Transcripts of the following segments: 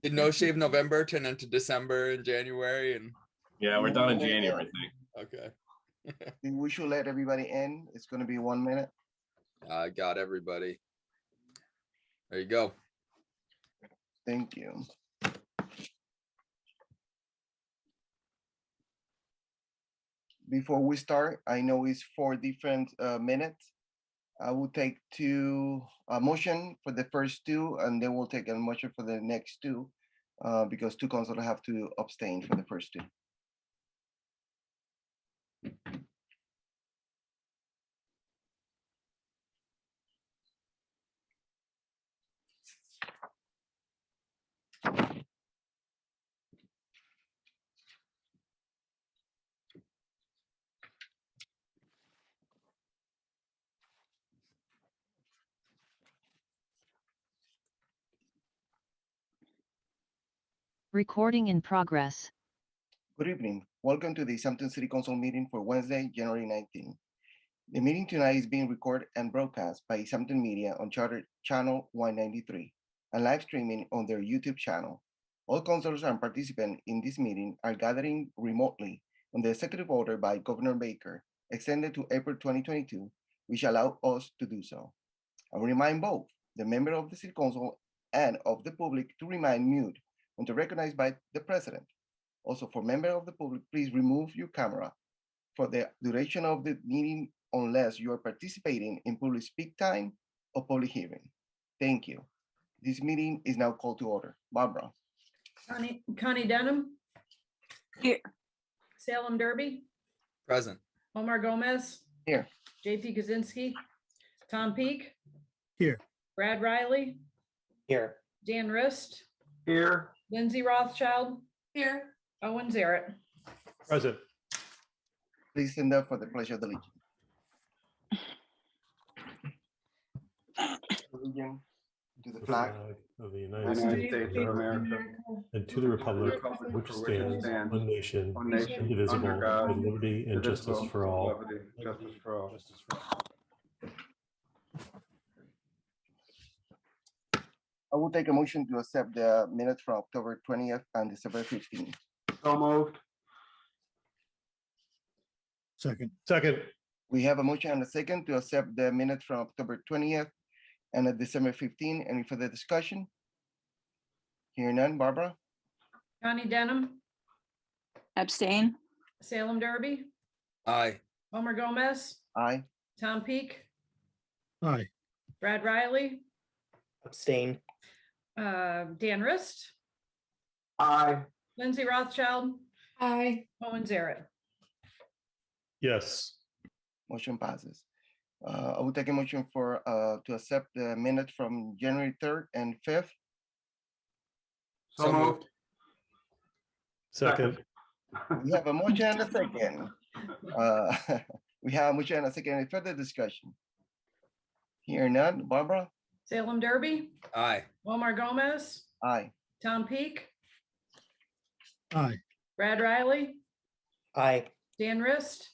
Did No Shave November turn into December and January? And Yeah, we're done in January, I think. okay. We should let everybody in. It's going to be 1 minute. I got everybody. There you go. Thank you. Before we start, I know it's 4 different minutes. I will take a motion for the first 2, and then we'll take a motion for the next 2, because 2 councilors have to abstain for the first 2. Recording in progress. Good evening. Welcome to the Easthampton City Council meeting for Wednesday, January 19. The meeting tonight is being recorded and broadcast by Easthampton Media on Charter Channel 193 and live streaming on their YouTube channel. All councilors and participants in this meeting are gathering remotely on the executive order by Governor Baker, extended to April 2022, which allow us to do so. I will remind both the member of the City Council and of the public to remain mute until recognized by the president. Also, for members of the public, please remove your camera for the duration of the meeting unless you are participating in public speak time or public hearing. Thank you. This meeting is now called to order. Barbara. Connie Denham. Here. Salem Derby. Present. Omar Gomez. Here. JP Kaczynski. Tom Peak. Here. Brad Riley. Here. Dan Rist. Here. Lindsay Rothschild. Here. Owen Zarrett. Present. Please stand up for the pledge of allegiance. Allegiance to the flag of the United States of America and to the republic which stands one nation, indivisible, with liberty and justice for all. I will take a motion to accept the minutes from October 20th and December 15th. So moved. Second. We have a motion and a second to accept the minutes from October 20th and December 15th. Any further discussion? Hearing none. Barbara? Connie Denham. Abstain. Salem Derby. Aye. Omar Gomez. Aye. Tom Peak. Aye. Brad Riley. Abstain. Dan Rist. Aye. Lindsay Rothschild. Aye. Owen Zarrett. Yes. Motion passes. I will take a motion for to accept the minutes from January 3rd and 5th. So moved. Second. We have a motion and a second. We have a motion and a second. Any further discussion? Hearing none. Barbara? Salem Derby. Aye. Omar Gomez. Aye. Tom Peak. Aye. Brad Riley. Aye. Dan Rist.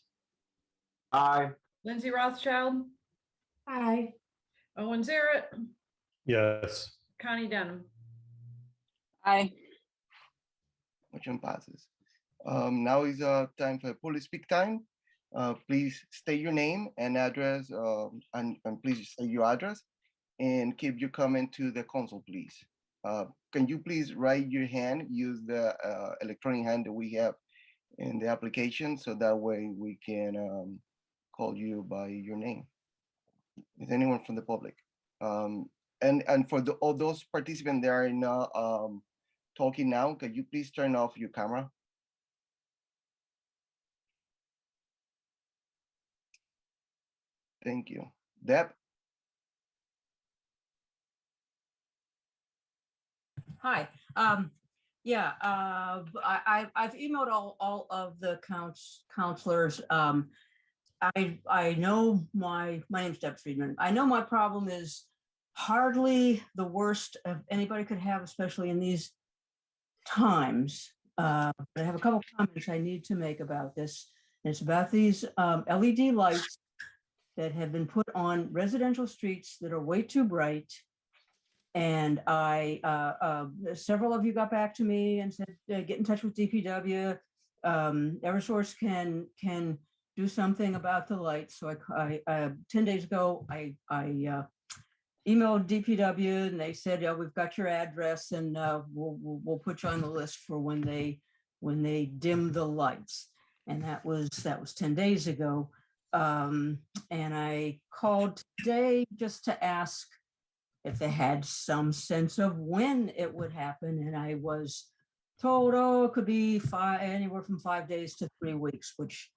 Aye. Lindsay Rothschild. Aye. Owen Zarrett. Yes. Connie Denham. Aye. Motion passes. Now is time for public speak time. Please state your name and address, and please say your address and keep your comment to the council, please. Can you please raise your hand, use the electronic hand that we have in the application, so that way we can call you by your name. Is anyone from the public? And for all those participants that are not talking now, can you please turn off your camera? Thank you. Deb? Hi. Yeah, I've emailed all of the counselors. I know my name's Deb Friedman. I know my problem is hardly the worst of anybody could have, especially in these times. But I have a couple comments I need to make about this. And it's about these LED lights that have been put on residential streets that are way too bright And several of you got back to me and said, get in touch with DPW. Eversource can do something about the lights. So I 10 days ago, I emailed DPW and they said, yeah, we've got your address and we'll put you on the list for when they dim the lights. And that was 10 days ago. And I called today just to ask if they had some sense of when it would happen. And I was told, oh, it could be anywhere from 5 days to 3 weeks, which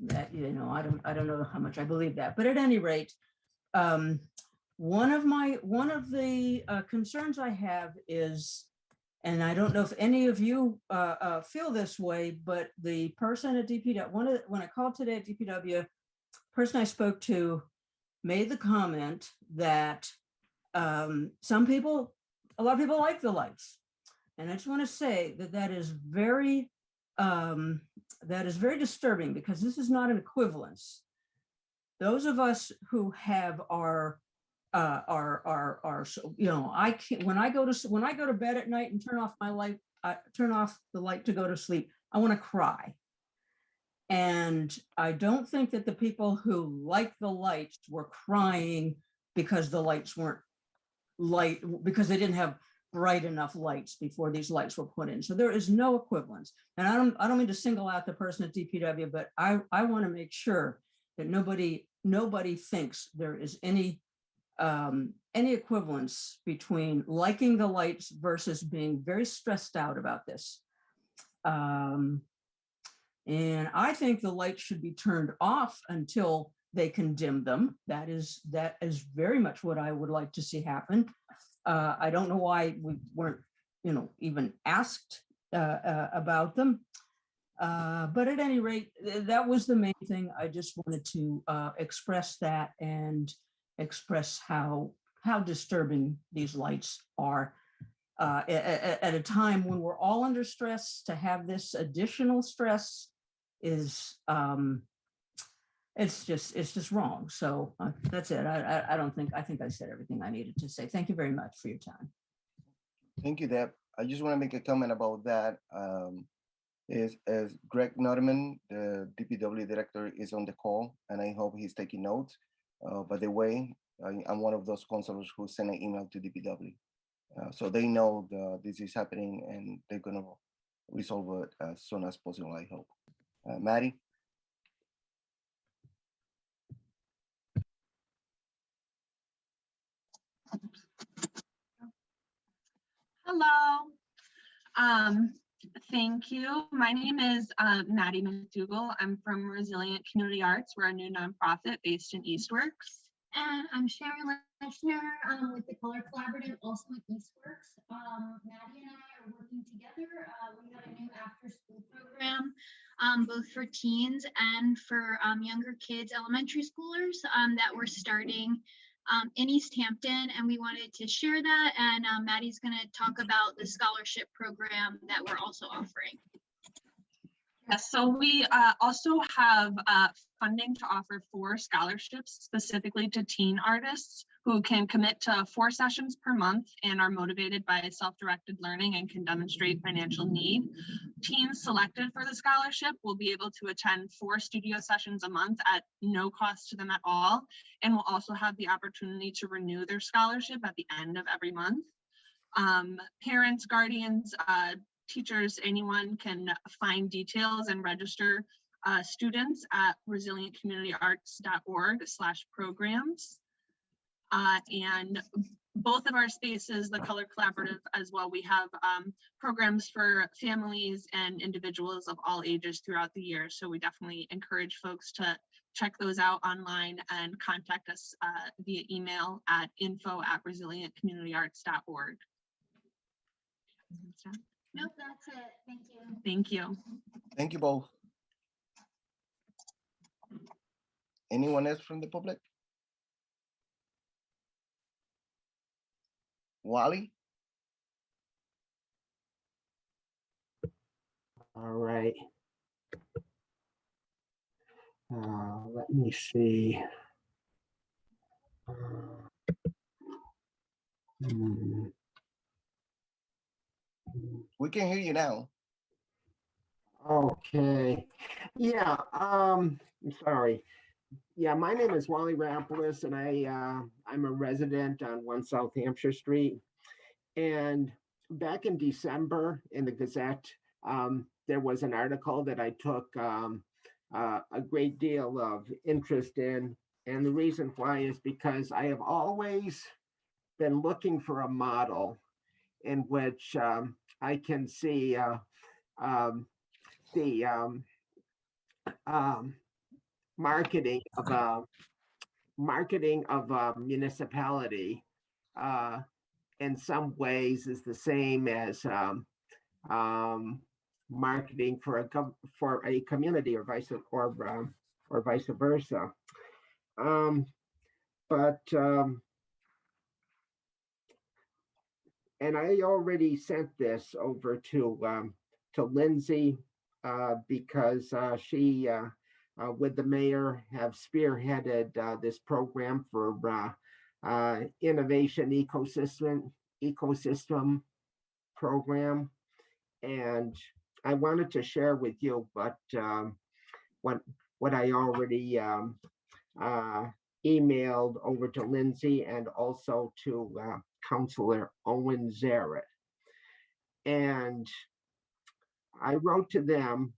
that, I don't know how much I believe that. But at any rate, one of the concerns I have is, and I don't know if any of you feel this way, but the person at DPW, when I called today at DPW, person I spoke to made the comment that a lot of people like the lights. And I just want to say that is very disturbing, because this is not an equivalence. Those of us who have our I can't, when I go to bed at night and turn off my light, turn off the light to go to sleep, I want to cry. And I don't think that the people who like the lights were crying because the lights weren't because they didn't have bright enough lights before these lights were put in. So there is no equivalence. And I don't mean to single out the person at DPW, but I want to make sure that nobody thinks there is any equivalence between liking the lights versus being very stressed out about this. And I think the lights should be turned off until they can dim them. That is very much what I would like to see happen. I don't know why we weren't, even asked about them. But at any rate, that was the main thing. I just wanted to express that and express how disturbing these lights are at a time when we're all under stress. To have this additional stress is it's just wrong. So that's it. I think I said everything I needed to say. Thank you very much for your time. Thank you, Deb. I just want to make a comment about that. As Greg Notman, the DPW director, is on the call, and I hope he's taking notes. By the way, I'm one of those counselors who sent an email to DPW. So they know this is happening and they're going to resolve it as soon as possible, I hope. Maddie? Hello. Thank you. My name is Maddie McDougall. I'm from Resilient Community Arts. We're a new nonprofit based in Eastworks. And I'm Sharon Leshner with the Color Collaborative, also with Eastworks. Maddie and I are working together. We have a new after-school program, both for teens and for younger kids, elementary schoolers, that we're starting in Easthampton, and we wanted to share that. And Maddie's going to talk about the scholarship program that we're also offering. Yes, so we also have funding to offer 4 scholarships specifically to teen artists who can commit to 4 sessions per month and are motivated by self-directed learning and can demonstrate financial need. Teens selected for the scholarship will be able to attend 4 studio sessions a month at no cost to them at all, and will also have the opportunity to renew their scholarship at the end of every month. Parents, guardians, teachers, anyone can find details and register students at resilientcommunityarts.org/programs. And both of our spaces, the Color Collaborative as well, we have programs for families and individuals of all ages throughout the year. So we definitely encourage folks to check those out online and contact us via email at info@resilientcommunityarts.org. Nope, that's it. Thank you. Thank you. Thank you both. Anyone else from the public? Wally? All right. Let me see. Hmm. We can hear you now. Okay. Yeah, I'm sorry. Yeah, my name is Wally Rapolis, and I'm a resident on 1 South Hampshire Street. And back in December in the Gazette, there was an article that I took a great deal of interest in. And the reason why is because I have always been looking for a model in which I can see the marketing of a municipality in some ways is the same as marketing for a community or vice versa. And I already sent this over to Lindsay because she with the mayor have spearheaded this program for innovation ecosystem program. And I wanted to share with you what I already emailed over to Lindsay and also to Councilor Owen Zaret. And I wrote to them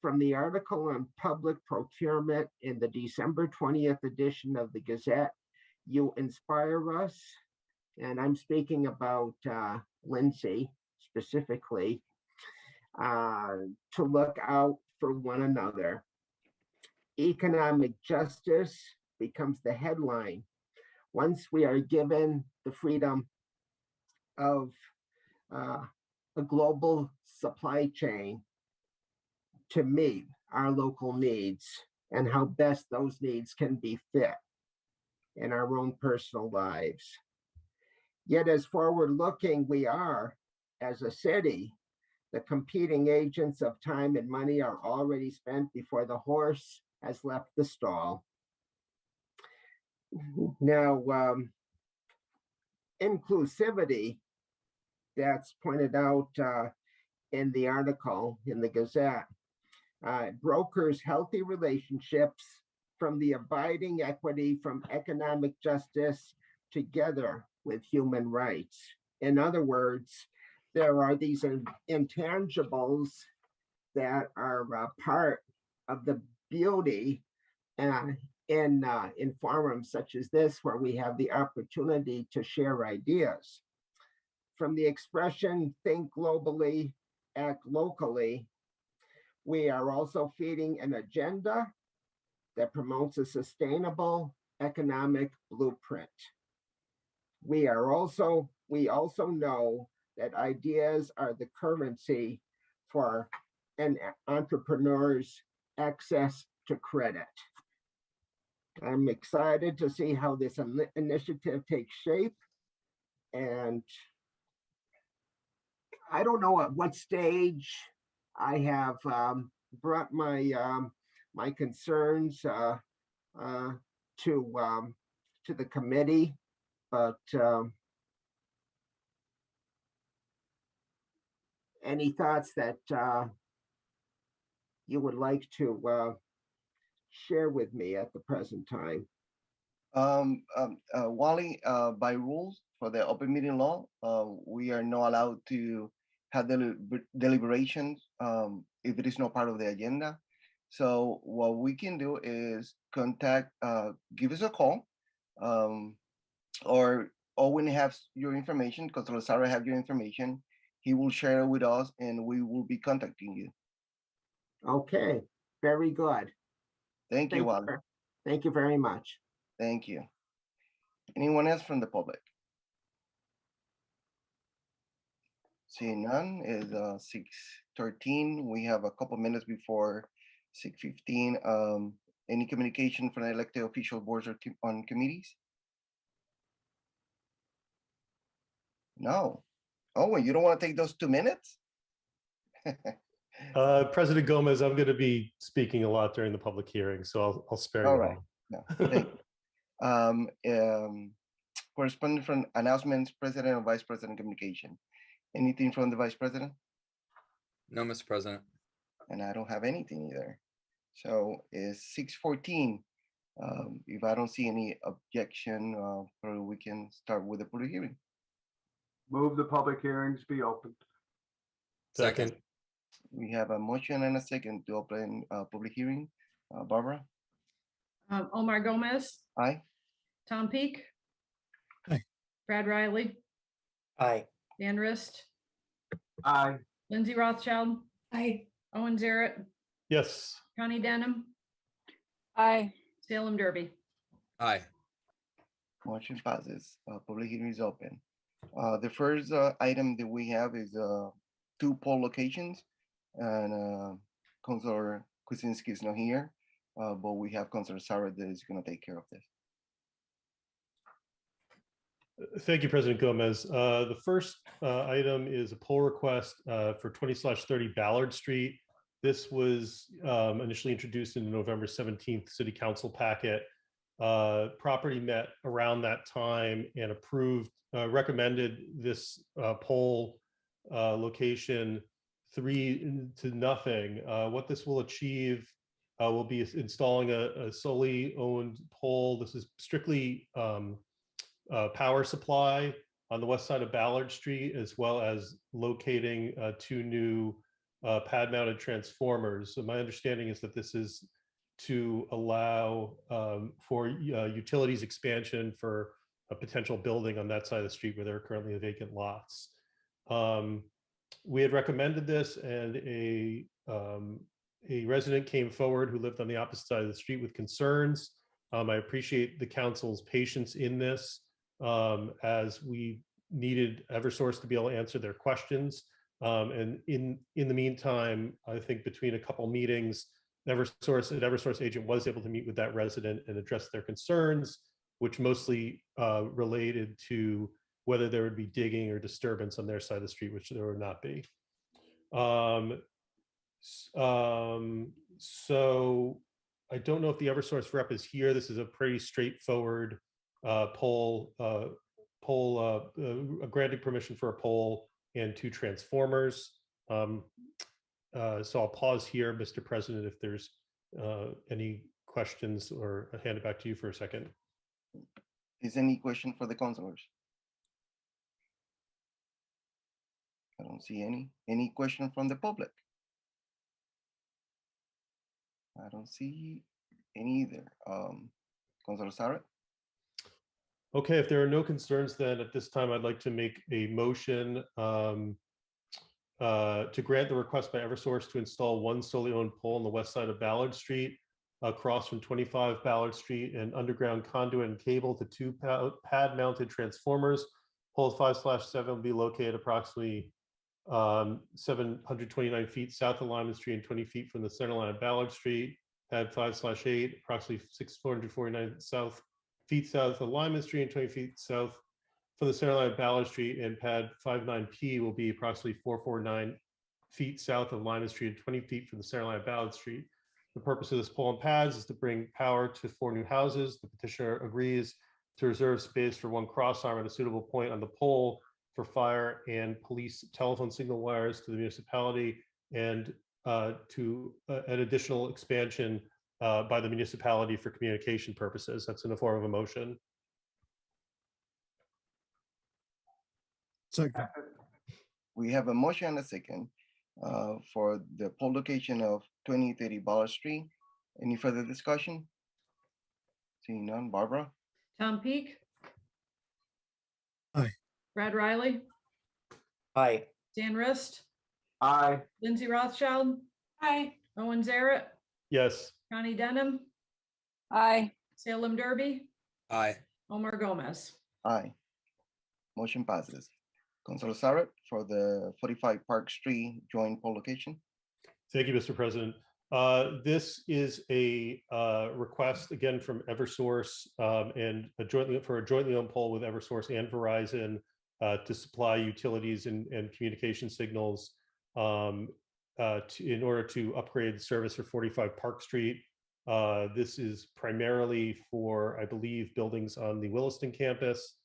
from the article on public procurement in the December 20th edition of the Gazette. You inspire us, and I'm speaking about Lindsay specifically, to look out for one another. Economic justice becomes the headline once we are given the freedom of a global supply chain to meet our local needs and how best those needs can be fit in our own personal lives. Yet as forward-looking we are as a city, the competing agents of time and money are already spent before the horse has left the stall. Now, inclusivity that's pointed out in the article in the Gazette brokers healthy relationships from the abiding equity from economic justice together with human rights. In other words, there are these intangibles that are part of the beauty in forums such as this, where we have the opportunity to share ideas. From the expression, think globally, act locally, we are also feeding an agenda that promotes a sustainable economic blueprint. We also know that ideas are the currency for an entrepreneur's access to credit. I'm excited to see how this initiative takes shape. And I don't know at what stage I have brought my my concerns to the committee, but any thoughts that you would like to share with me at the present time? Wally, by rules for the open meeting law, we are not allowed to have deliberations if it is not part of the agenda. So what we can do is contact, give us a call, or Owen has your information, because Lazaro have your information. He will share it with us and we will be contacting you. Okay, very good. Thank you, Wally. Thank you very much. Thank you. Anyone else from the public? Seeing none, is 6:13. We have a couple minutes before 6:15. Any communication from the elected official boards or on committees? No. Oh, well, you don't want to take those 2 minutes? President Gomez, I'm going to be speaking a lot during the public hearing, so I'll spare you. All right. No, thank you. corresponding from announcements, President and Vice President communication. Anything from the Vice President? No, Mr. President. And I don't have anything either. So it's 6:14. If I don't see any objection, probably we can start with the public hearing. Move the public hearings be opened. Second. We have a motion and a second to open public hearing. Barbara? Omar Gomez, Aye. Tom Peak. Aye. Brad Riley, Aye. Dan Rist, Aye. Lindsay Rothschild, Aye. Owen Zaret, Yes. Connie Denham, Aye. Salem Derby. Aye. Motion passes. Public hearing is open. The first item that we have is 2 poll locations, and Councilor Kuczynski is not here, but we have Councilor Sarah that is going to take care of this. Thank you, President Gomez. The first item is a poll request for 20/30 Ballard Street. This was initially introduced in the November 17th City Council packet. Property met around that time and approved, recommended this poll location 3-0. What this will achieve will be installing a solely owned pole. This is strictly power supply on the west side of Ballard Street, as well as locating 2 new pad-mounted transformers. So my understanding is that this is to allow for utilities expansion for a potential building on that side of the street where there are currently vacant lots. We had recommended this, and a resident came forward who lived on the opposite side of the street with concerns. I appreciate the council's patience in this, as we needed Eversource to be able to answer their questions. And in the meantime, I think between a couple meetings, an Eversource agent was able to meet with that resident and address their concerns, which mostly related to whether there would be digging or disturbance on their side of the street, which there would not be. So I don't know if the Eversource rep is here. This is a pretty straightforward poll, granting permission for a pole and 2 transformers. So I'll pause here, Mr. President, if there's any questions, or I'll hand it back to you for a second. Is any question for the councilors? I don't see any. Any question from the public? I don't see any either. Councilor Sarah? Okay, if there are no concerns, then at this time, I'd like to make a motion to grant the request by Eversource to install 1 solely owned pole on the west side of Ballard Street, across from 25 Ballard Street, and underground conduit and cable to 2 pad-mounted transformers. Pole 5/7 will be located approximately 729 feet south of Lyman Street and 20 feet from the center line of Ballard Street. Pad 5/8, approximately 449 feet south of Lyman Street and 20 feet south from the center line of Ballard Street. And pad 59P will be approximately 449 feet south of Lyman Street and 20 feet from the center line of Ballard Street. The purpose of this pole and pads is to bring power to 4 new houses. The petitioner agrees to reserve space for 1 cross arm at a suitable point on the pole for fire and police telephone signal wires to the municipality, and to an additional expansion by the municipality for communication purposes. That's in the form of a motion. Second. We have a motion and a second for the poll location of 2030 Ballard Street. Any further discussion? Seeing none. Barbara? Tom Peak. Aye. Brad Riley, Aye. Dan Rist, Aye. Lindsay Rothschild, Aye. Owen Zaret, Yes. Connie Denham, Aye. Salem Derby, Aye. Omar Gomez. Aye. Motion passes. Councilor Sarah for the 45 Park Street joint poll location. Thank you, Mr. President. This is a request again from Eversource, and a jointly owned pole with Eversource and Verizon to supply utilities and communication signals in order to upgrade the service for 45 Park Street. This is primarily for, I believe, buildings on the Williston campus.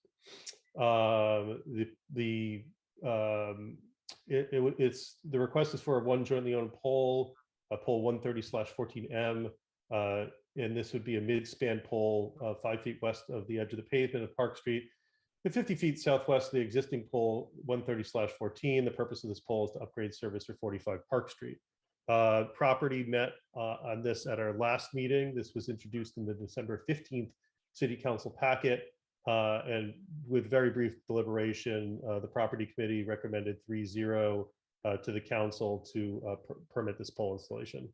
It's the request is for one jointly owned pole, pole 130/14M, and this would be a mid-span pole 5 feet west of the edge of the pavement of Park Street, and 50 feet southwest of the existing pole 130/14. The purpose of this pole is to upgrade service for 45 Park Street. Property met on this at our last meeting. This was introduced in the December 15th City Council packet. And with very brief deliberation, the property committee recommended 3-0 to the council to permit this pole installation.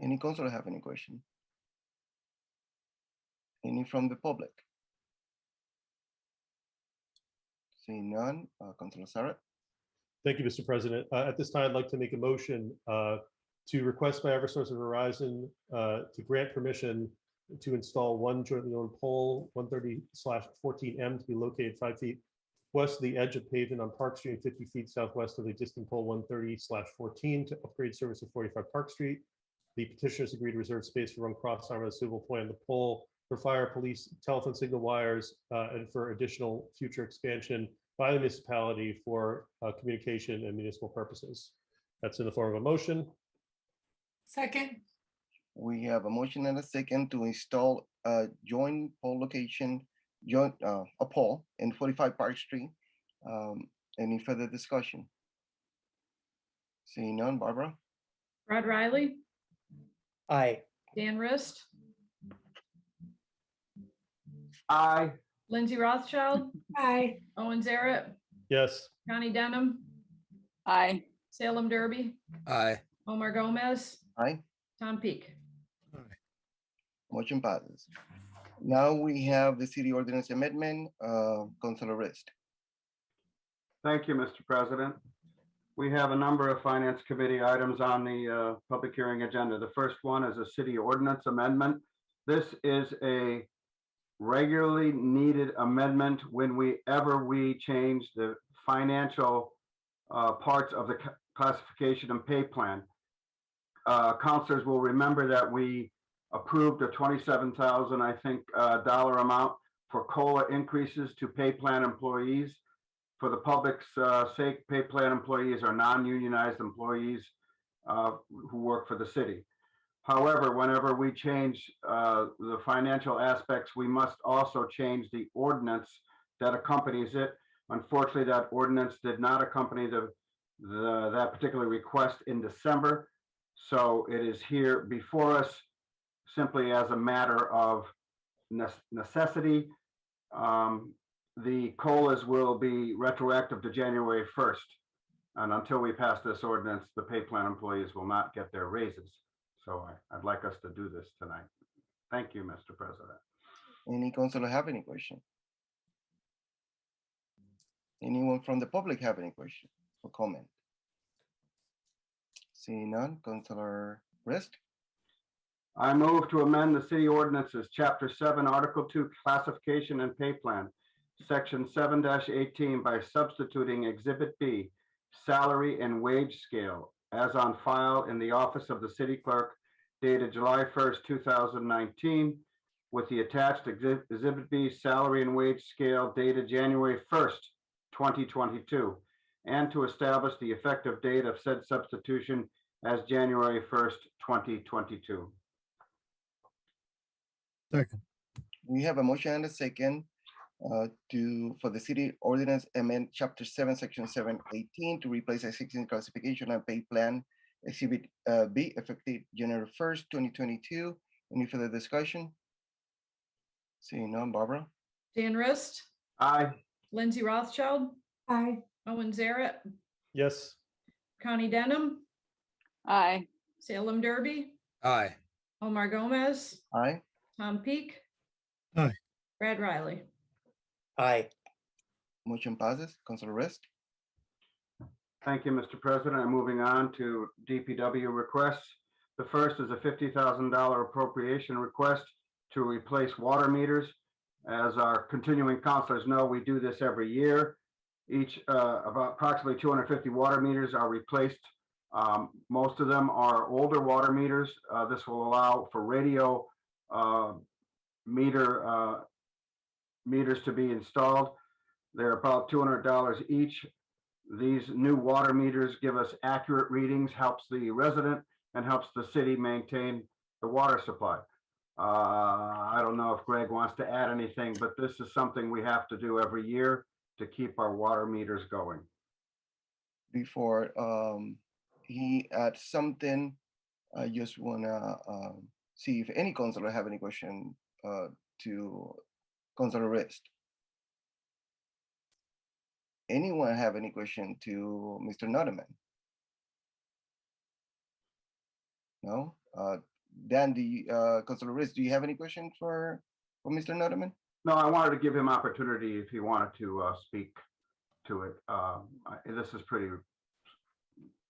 Any councilor have any question? Any from the public? Seeing none, Councilor Sarah. Thank you, Mr. President. At this time, I'd like to make a motion to request by Eversource of Verizon to grant permission to install one jointly owned pole 130/14M to be located 5 feet west of the edge of pavement on Park Street and 50 feet southwest of the existing pole 130/14 to upgrade service of 45 Park Street. The petitioners agreed to reserve space for one cross arm at a suitable point on the pole for fire, police, telephone signal wires, and for additional future expansion by the municipality for communication and municipal purposes. That's in the form of a motion. Second. We have a motion and a second to install a joint pole location, a pole in 45 Park Street. Any further discussion? Seeing none, Barbara? Brad Riley, Aye. Dan Rist, Aye. Lindsay Rothschild, Aye. Owen Zaret, Yes. Connie Denham, Aye. Salem Derby, Aye. Omar Gomez, Aye. Tom Peak. Motion passes. Now we have the city ordinance amendment, Councilor Rist. Thank you, Mr. President. We have a number of Finance Committee items on the public hearing agenda. The first one is a city ordinance amendment. This is a regularly needed amendment whenever we change the financial parts of the classification and pay plan. Councilors will remember that we approved a $27,000, I think, dollar amount for COLA increases to pay plan employees. For the public's sake, pay plan employees are non-unionized employees who work for the city. However, whenever we change the financial aspects, we must also change the ordinance that accompanies it. Unfortunately, that ordinance did not accompany that particular request in December. So it is here before us simply as a matter of necessity. The COLAs will be retroactive to January 1st. And until we pass this ordinance, the pay plan employees will not get their raises. So I'd like us to do this tonight. Thank you, Mr. President. Any councilor have any question? Anyone from the public have any question or comment? Seeing none, Councilor Rist. I move to amend the city ordinances, Chapter 7, Article 2, Classification and Pay Plan, Section 7-18 by substituting Exhibit B, Salary and Wage Scale, as on file in the office of the city clerk dated July 1st, 2019, with the attached Exhibit B, Salary and Wage Scale dated January 1st, 2022, and to establish the effective date of said substitution as January 1st, 2022. Second. We have a motion and a second for the city ordinance amend Chapter 7, Section 7-18 to replace existing classification and pay plan Exhibit B effective January 1st, 2022. Any further discussion? Seeing none, Barbara? Dan Rist, Aye. Lindsay Rothschild, Aye. Owen Zaret, Yes. Connie Denham, Aye. Salem Derby, Aye. Omar Gomez, Aye. Tom Peak. Aye. Brad Riley. Aye. Motion passes. Councilor Rist. Thank you, Mr. President. I'm moving on to DPW requests. The first is a $50,000 appropriation request to replace water meters. As our continuing counselors know, we do this every year. Each about approximately 250 water meters are replaced. Most of them are older water meters. This will allow for radio meter meters to be installed. They're about $200 each. These new water meters give us accurate readings, helps the resident and helps the city maintain the water supply. I don't know if Greg wants to add anything, but this is something we have to do every year to keep our water meters going. Before he adds something, I just wanna see if any councilor have any question to Councilor Rist. Anyone have any question to Mr. Nodeman? No? Dan, Councilor Rist, do you have any question for Mr. Nodeman? No, I wanted to give him opportunity if he wanted to speak to it. This is pretty.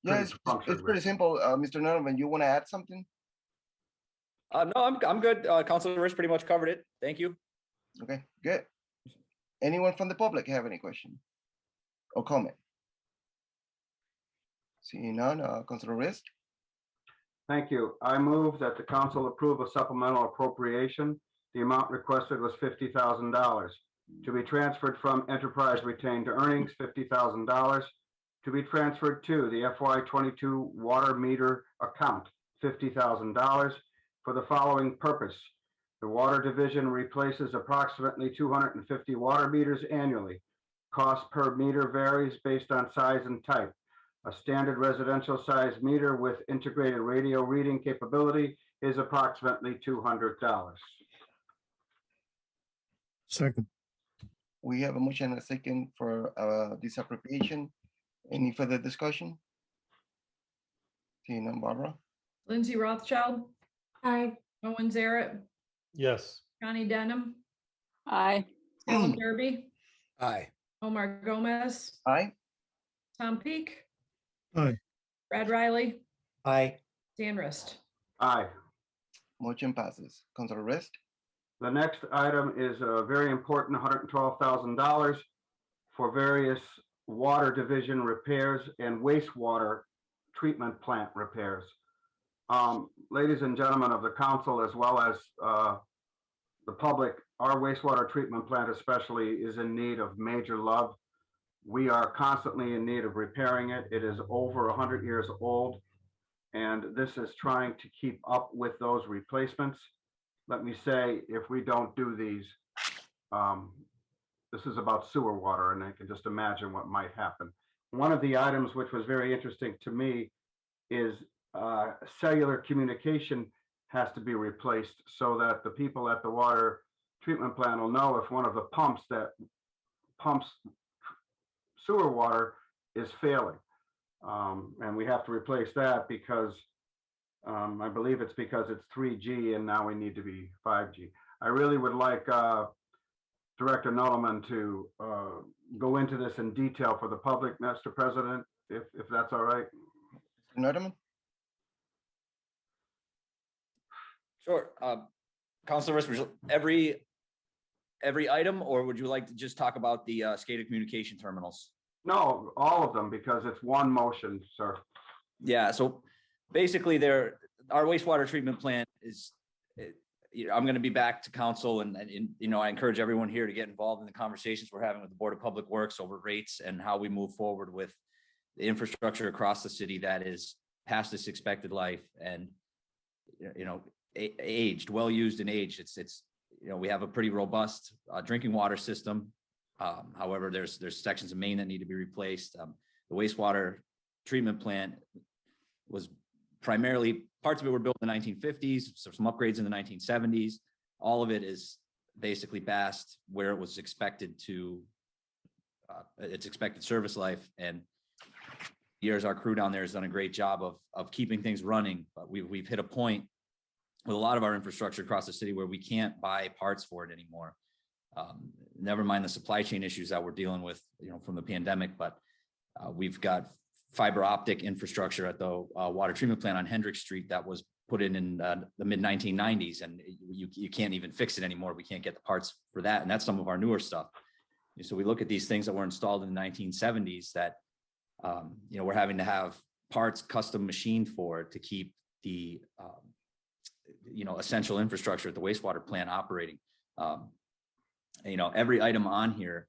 Yeah, it's pretty simple. Mr. Nodeman, you wanna add something? No, I'm good. Councilor Rist pretty much covered it. Thank you. Okay, good. Anyone from the public have any question or comment? Seeing none, Councilor Rist? Thank you. I move that the council approve a supplemental appropriation. The amount requested was $50,000 to be transferred from enterprise retained earnings, $50,000 to be transferred to the FY22 water meter account, $50,000 for the following purpose. The water division replaces approximately 250 water meters annually. Cost per meter varies based on size and type. A standard residential size meter with integrated radio reading capability is approximately $200. Second. We have a motion and a second for this appropriation. Any further discussion? Seeing none, Barbara? Lindsay Rothschild, Aye. Owen Zaret, Yes. Connie Denham, Aye. Callum Derby, Aye. Omar Gomez, Aye. Tom Peak, Aye. Brad Riley, Aye. Dan Rist. Aye. Motion passes. Councilor Rist? The next item is a very important $112,000 for various water division repairs and wastewater treatment plant repairs. Ladies and gentlemen of the council, as well as the public, our wastewater treatment plant especially is in need of major love. We are constantly in need of repairing it. It is over 100 years old, and this is trying to keep up with those replacements. Let me say, if we don't do these, this is about sewer water, and I can just imagine what might happen. One of the items which was very interesting to me is cellular communication has to be replaced so that the people at the water treatment plant will know if one of the pumps that pumps sewer water is failing. And we have to replace that because I believe it's because it's 3G and now we need to be 5G. I really would like Director Nullman to go into this in detail for the public, Mr. President, if that's all right. Nullman? Sure. Councilor Rist, every item, or would you like to just talk about the SCADA communication terminals? No, all of them, because it's one motion, sir. Yeah, so basically our wastewater treatment plant is, I'm going to be back to council and I encourage everyone here to get involved in the conversations we're having with the Board of Public Works over rates and how we move forward with the infrastructure across the city that is past its expected life and, aged, well used and aged. It's we have a pretty robust drinking water system. However, there's sections of main that need to be replaced. The wastewater treatment plant was primarily, parts of it were built in the 1950s, so some upgrades in the 1970s. All of it is basically past where it was expected to, its expected service life. And years, our crew down there has done a great job of keeping things running. But we've hit a point with a lot of our infrastructure across the city where we can't buy parts for it anymore. Never mind the supply chain issues that we're dealing with, from the pandemic, but we've got fiber optic infrastructure at the water treatment plant on Hendrick Street that was put in the mid 1990s, and you can't even fix it anymore. We can't get the parts for that, and that's some of our newer stuff. So we look at these things that were installed in the 1970s that we're having to have parts custom machined for to keep the essential infrastructure at the wastewater plant operating. every item on here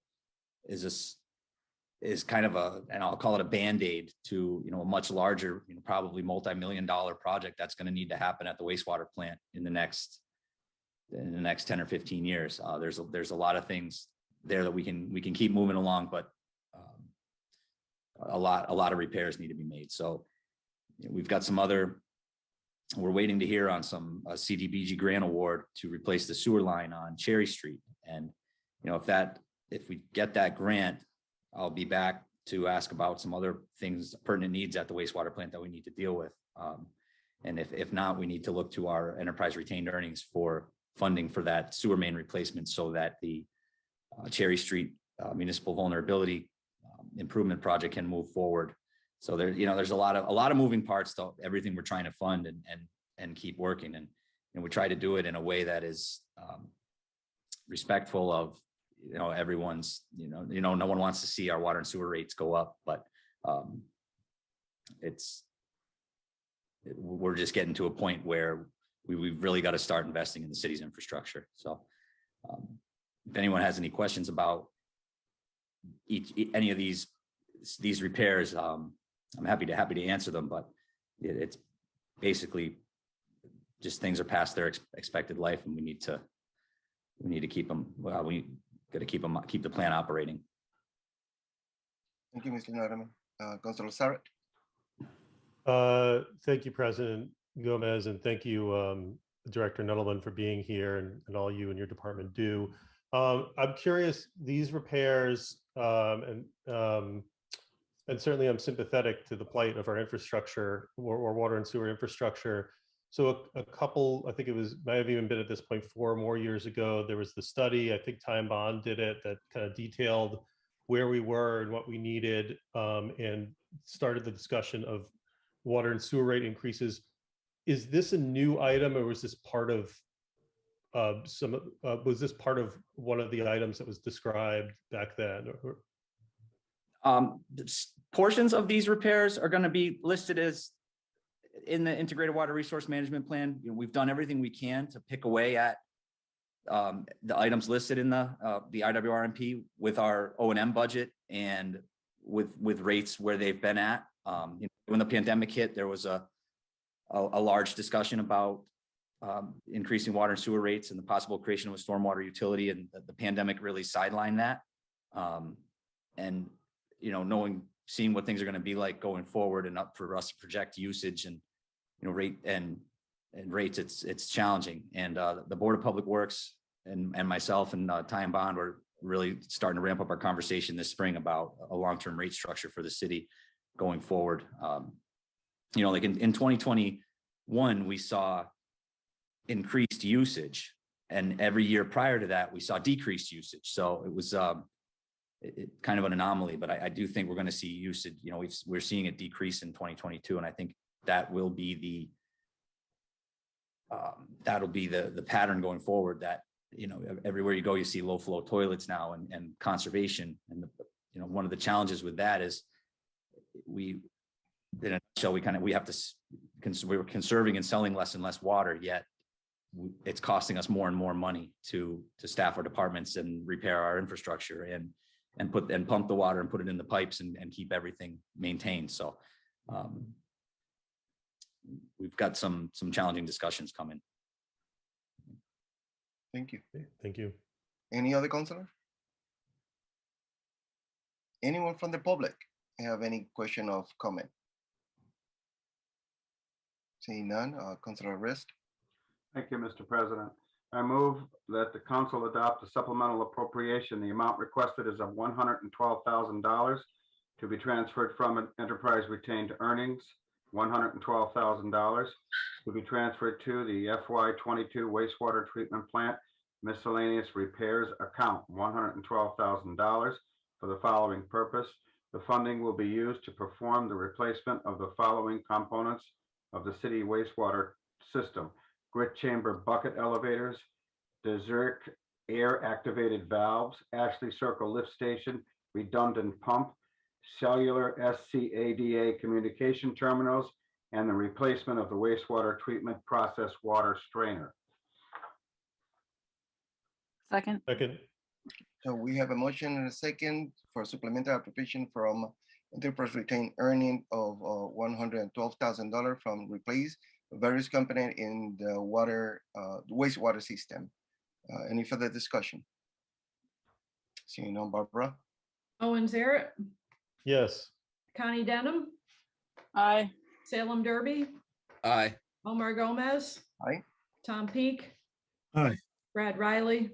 is kind of and I'll call it a Band-Aid to, a much larger, probably multi-million-dollar project that's going to need to happen at the wastewater plant in the next 10 or 15 years. There's a lot of things there that we can keep moving along, but a lot of repairs need to be made. So we've got we're waiting to hear on some CDBG grant award to replace the sewer line on Cherry Street. And, if we get that grant, I'll be back to ask about some other things, pertinent needs at the wastewater plant that we need to deal with. And if not, we need to look to our enterprise retained earnings for funding for that sewer main replacement so that the Cherry Street municipal vulnerability improvement project can move forward. So there's a lot of moving parts to everything we're trying to fund and keep working. And we try to do it in a way that is respectful of, everyone's, no one wants to see our water and sewer rates go up, but we're just getting to a point where we've really got to start investing in the city's infrastructure. So if anyone has any questions about any of these repairs, I'm happy to answer them, but it's basically just things are past their expected life, and we need to keep them. We got to keep the plant operating. Thank you, Mr. Notaman. Councilor Sarrett. Thank you, President Gomez, and thank you, Director Nuttleman, for being here and all you and your department do. I'm curious, these repairs, and certainly I'm sympathetic to the plight of our infrastructure or water and sewer infrastructure. So a couple, I think might have even been at this point 4 more years ago, there was the study, I think Time Bond did it, that kind of detailed where we were and what we needed, and started the discussion of water and sewer rate increases. Is this a new item, or was this part of was this part of one of the items that was described back then? Portions of these repairs are going to be listed as in the integrated water resource management plan. We've done everything we can to pick away at the items listed in the IWRMP with our O&M budget and with rates where they've been at. When the pandemic hit, there was a large discussion about increasing water and sewer rates and the possible creation of a stormwater utility, and the pandemic really sidelined that. And seeing what things are going to be like going forward, and up for us to project usage and rate and rates, it's challenging. And the Board of Public Works and myself and Time Bond were really starting to ramp up our conversation this spring about a long-term rate structure for the city going forward. Like in 2021, we saw increased usage, and every year prior to that, we saw decreased usage. So it was kind of an anomaly, but I do think we're going to see usage. We're seeing it decrease in 2022, and I think that will be the pattern going forward. That everywhere you go, you see low flow toilets now, and conservation. And one of the challenges with that is we were conserving and selling less and less water, yet it's costing us more and more money to staff our departments and repair our infrastructure and pump the water and put it in the pipes and keep everything maintained. So we've got some challenging discussions coming. Thank you. Thank you. Any other counselor? Anyone from the public have any question of comment? Seeing none, Councilor Rist. Thank you, Mr. President. I move that the council adopt a supplemental appropriation. The amount requested is of $112,000 to be transferred from enterprise retained earnings, $112,000 to be transferred to the FY22 wastewater treatment plant miscellaneous repairs account, $112,000 for the following purpose. The funding will be used to perform the replacement of the following components of the city wastewater system: grit chamber bucket elevators, Desert air activated valves, Ashley Circle lift station, redundant pump, cellular SCADA communication terminals, and the replacement of the wastewater treatment process water strainer. Second. Second. So we have a motion and a second for supplemental appropriation from enterprise retained earning of $112,000 from replace various component in the water, wastewater system. Any further discussion? Seeing none, Barbara? Owen Zaret, Yes. Connie Denham, Aye. Salem Derby, Aye. Omar Gomez. Aye. Tom Peak, aye, Brad Riley,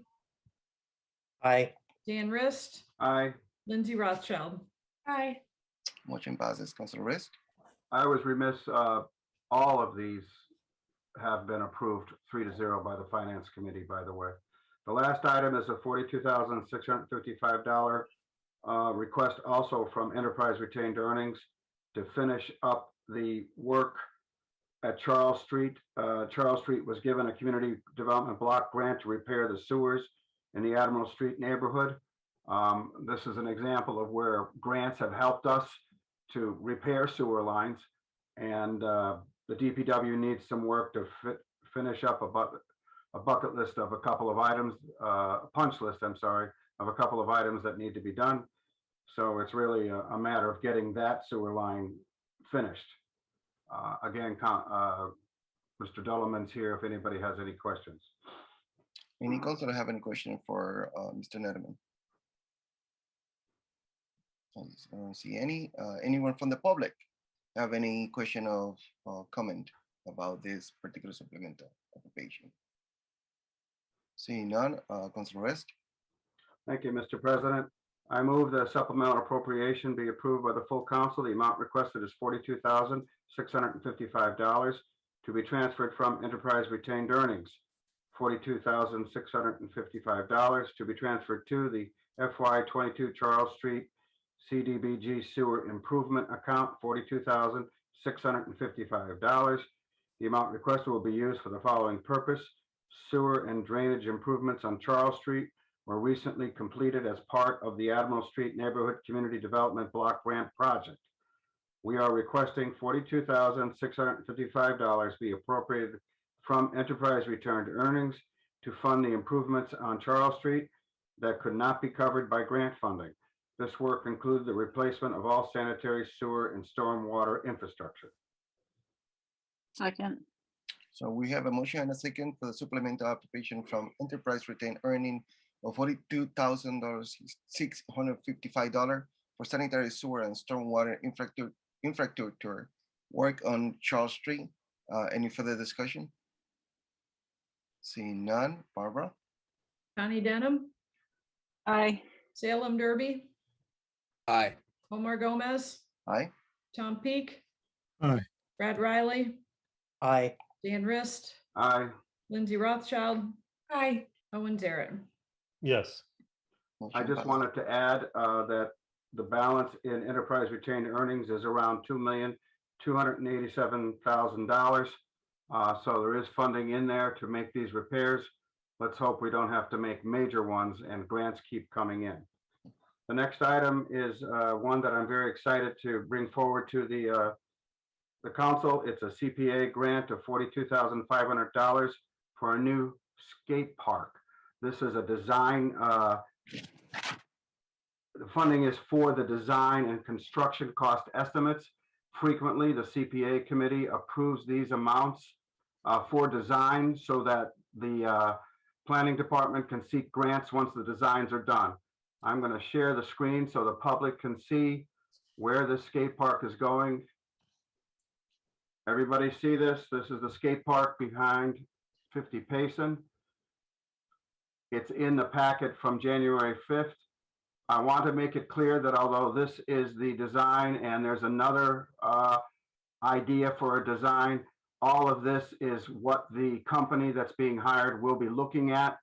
aye, Dan Rist, Aye. Lindsay Rothschild. Aye. Motion passes. Councilor Rist? I was remiss, all of these have been approved 3-0 by the Finance Committee, by the way. The last item is a $42,655 request also from Enterprise Retained Earnings to finish up the work at Charles Street. Charles Street was given a community development block grant to repair the sewers in the Admiral Street neighborhood. This is an example of where grants have helped us to repair sewer lines. And the DPW needs some work to finish up a bucket list of a couple of items, punch list, I'm sorry, of a couple of items that need to be done. So it's really a matter of getting that sewer line finished. Again, Mr. Dulleman's here if anybody has any questions. Any councilor have any question for Mr. Netherman? I don't see any. Anyone from the public have any question of comment about this particular supplemental application? Seeing none, Councilor Rist? Thank you, Mr. President. I move the supplemental appropriation be approved by the full council. The amount requested is $42,655 to be transferred from enterprise retained earnings. $42,655 to be transferred to the FY22 Charles Street CDBG sewer improvement account, $42,655. The amount requested will be used for the following purpose: sewer and drainage improvements on Charles Street were recently completed as part of the Admiral Street Neighborhood Community Development Block Grant Project. We are requesting $42,655 be appropriated from enterprise returned earnings to fund the improvements on Charles Street that could not be covered by grant funding. This work includes the replacement of all sanitary, sewer, and stormwater infrastructure. Second. So we have a motion and a second for the supplemental application from enterprise retained earning of $42,655 for sanitary, sewer, and stormwater infrastructure work on Charles Street. Any further discussion? Seeing none, Barbara? Connie Denham, Aye. Salem Derby, Aye. Omar Gomez, Aye. Tom Peak, aye, Brad Riley, aye, Dan Rist, Aye. Lindsay Rothschild, Aye. Owen Zaret. Yes. I Motion just passes. wanted to add that the balance in enterprise retained earnings is around $2,287,000. So there is funding in there to make these repairs. Let's hope we don't have to make major ones and grants keep coming in. The next item is one that I'm very excited to bring forward to the council. It's a CPA grant of $42,500 for a new skate park. This is a design, the funding is for the design and construction cost estimates. Frequently, the CPA committee approves these amounts for design so that the planning department can seek grants once the designs are done. I'm going to share the screen so the public can see where the skate park is going. Everybody see this? This is the skate park behind 50 Payson. It's in the packet from January 5th. I want to make it clear that although this is the design and there's another idea for a design, all of this is what the company that's being hired will be looking at.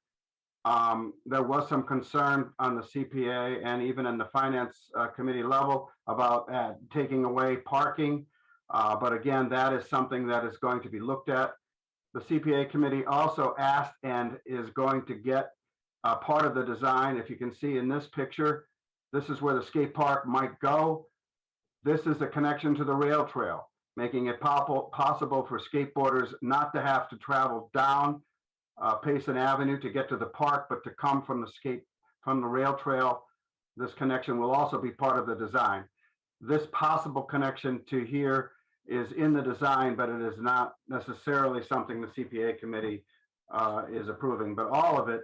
There was some concern on the CPA and even in the finance committee level about taking away parking. But again, that is something that is going to be looked at. The CPA committee also asked and is going to get part of the design. If you can see in this picture, this is where the skate park might go. This is the connection to the rail trail, making it possible for skateboarders not to have to travel down Payson Avenue to get to the park, but to come from the skate from the rail trail. This connection will also be part of the design. This possible connection to here is in the design, but it is not necessarily something the CPA committee is approving, but all of it,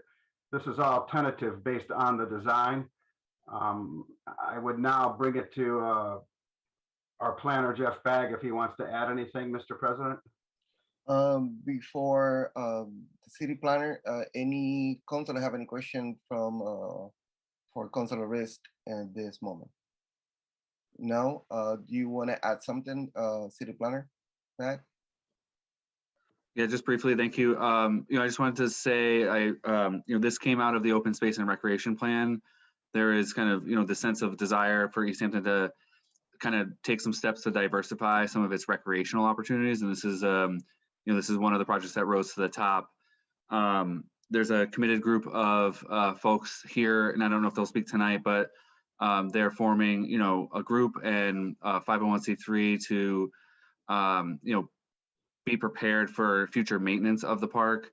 this is all tentative based on the design. I would now bring it to our planner, Jeff Bagg, if he wants to add anything, Mr. President. Before the city planner, any councilor have any question from for Councilor Rist at this moment? No. Do you want to add something, city planner? Pat? Yeah, just briefly, thank you. I just wanted to say, this came out of the open space and recreation plan. There is kind of, the sense of desire for Easthampton to kind of take some steps to diversify some of its recreational opportunities. And this is, this is one of the projects that rose to the top. There's a committed group of folks here, and I don't know if they'll speak tonight, but they're forming, a group and 501c3 to, be prepared for future maintenance of the park.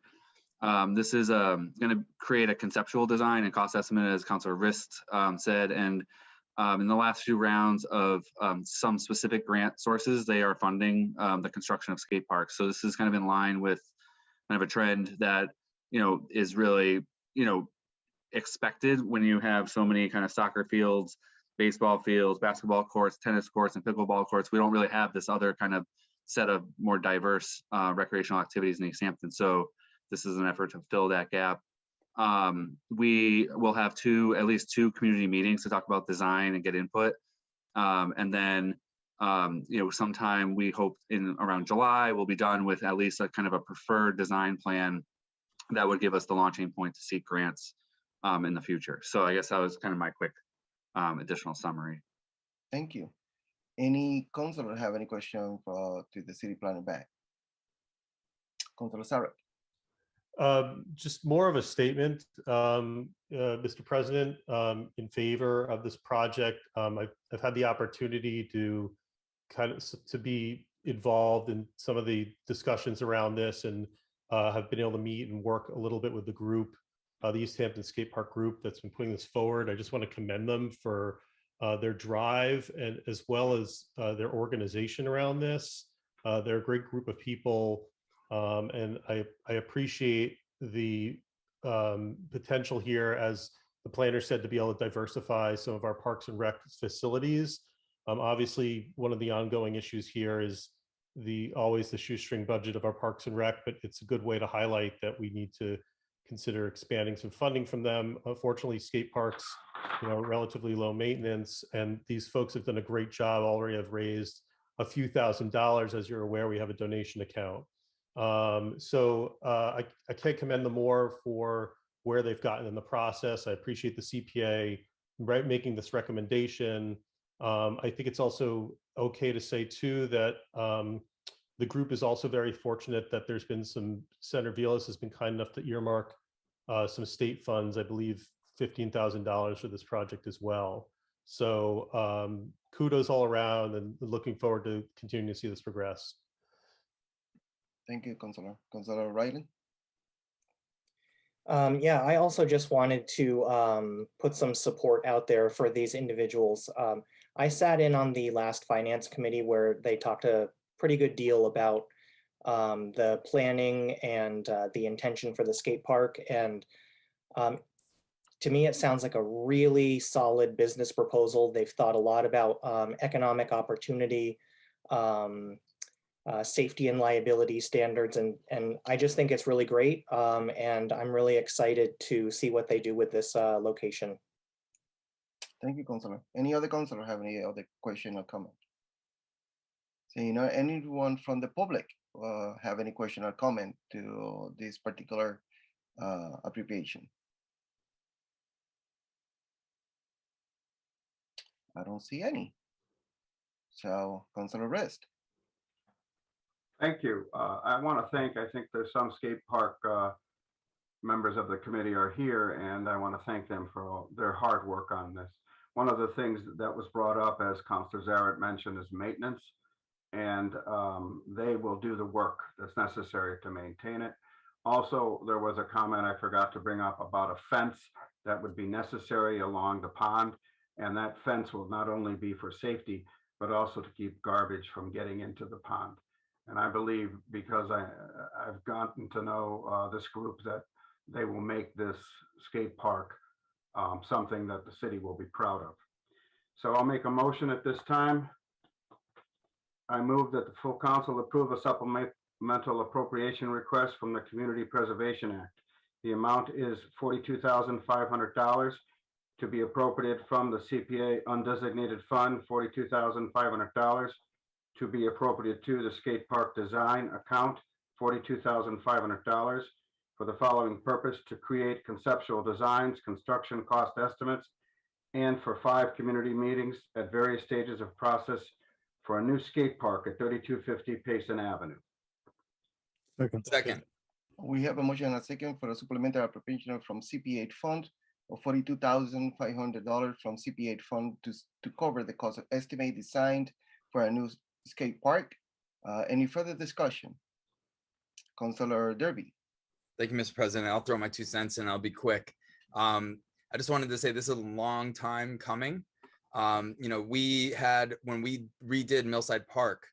This is going to create a conceptual design and cost estimate, as Councilor Rist said. And in the last few rounds of some specific grant sources, they are funding the construction of skate parks. So this is kind of in line with kind of a trend that, is really, expected when you have so many kind of soccer fields, baseball fields, basketball courts, tennis courts, and pickleball courts. We don't really have this other kind of set of more diverse recreational activities in Easthampton. So this is an effort to fill that gap. We will have at least two community meetings to talk about design and get input. And then, sometime we hope in around July, we'll be done with at least a kind of a preferred design plan that would give us the launching point to seek grants in the future. So I guess that was kind of my quick additional summary. Thank you. Any councilor have any question to the city planner back? Councilor Sarek. Just more of a statement, Mr. President, in favor of this project. I've had the opportunity to to be involved in some of the discussions around this, and have been able to meet and work a little bit with the group, the Easthampton Skate Park group that's been putting this forward. I just want to commend them for their drive and as well as their organization around this. They're a great group of people, and I appreciate the potential here, as the planner said, to be able to diversify some of our parks and rec facilities. Obviously, one of the ongoing issues here is always the shoestring budget of our parks and rec, but it's a good way to highlight that we need to consider expanding some funding from them. Unfortunately, skate parks, relatively low maintenance, and these folks have done a great job, already have raised a few $1,000s. As you're aware, we have a donation account. I can't commend them more for where they've gotten in the process. I appreciate the CPA making this recommendation. I think it's also okay to say too that the group is also very fortunate that there's been Senator Vilas has been kind enough to earmark some state funds, I believe $15,000 for this project as well. So kudos all around, and looking forward to continuing to see this progress. Thank you, Councilor. Councilor Riley. Yeah, I also just wanted to put some support out there for these individuals. I sat in on the last finance committee where they talked a pretty good deal about the planning and the intention for the skate park. And to me, it sounds like a really solid business proposal. They've thought a lot about economic opportunity, safety and liability standards, and I just think it's really great. And I'm really excited to see what they do with this location. Thank you, Councilor. Any other councilor have any other question or comment? So, anyone from the public have any question or comment to this particular appropriation? I don't see any. So, Councilor Rist. Thank you. I want to thank, I think there's some skate park members of the committee are here, and I want to thank them for all their hard work on this. One of the things that was brought up, as Councilor Zaret mentioned, is maintenance, and they will do the work that's necessary to maintain it. Also, there was a comment I forgot to bring up about a fence that would be necessary along the pond. And that fence will not only be for safety, but also to keep garbage from getting into the pond. And I believe, because I've gotten to know this group, that they will make this skate park something that the city will be proud of. So I'll make a motion at this time. I move that the full council approve a supplemental appropriation request from the Community Preservation Act. The amount is $42,500 to be appropriated from the CPA undesignated fund, $42,500 to be appropriated to the skate park design account, $42,500 for the following purpose: to create conceptual designs, construction cost estimates, and for 5 community meetings at various stages of process for a new skate park at 3250 Payson Avenue. Second. We have a motion and a second for a supplemental appropriation from CPA fund of $42,500 from CPA fund to cover the cost of estimate designed for a new skate park. Any further discussion? Councilor Derby. Thank you, Mr. President. I'll throw my 2 cents in. I'll be quick. I just wanted to say this is a long time coming. You know, when we redid Millside Park,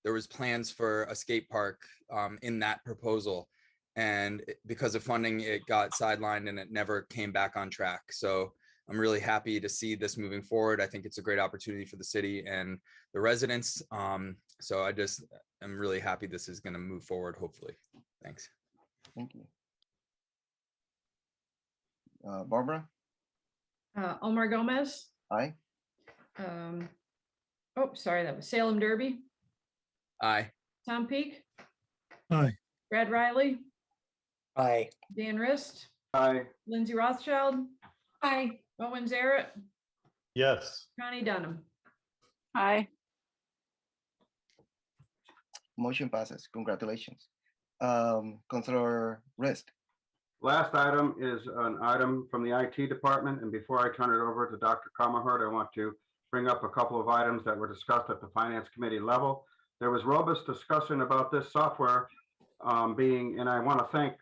there was plans for a skate park in that proposal. And because of funding, it got sidelined and it never came back on track. So I'm really happy to see this moving forward. I think it's a great opportunity for the city and the residents. So I'm really happy this is going to move forward, hopefully. Thanks. Thank you. Barbara? Omar Gomez. Aye. Oh, sorry, that was Salem Derby. Aye. Tom Peak, Aye. Brad Riley, Aye. Dan Rist, Aye. Lindsay Rothschild, Aye. Owen Zaret, Yes. Connie Dunham. Aye. Motion passes. Congratulations. Councilor Rist. Last item is an item from the IT department. And before I turn it over to Dr. Kammerhart, I want to bring up a couple of items that were discussed at the Finance Committee level. There was robust discussion about this software and I want to thank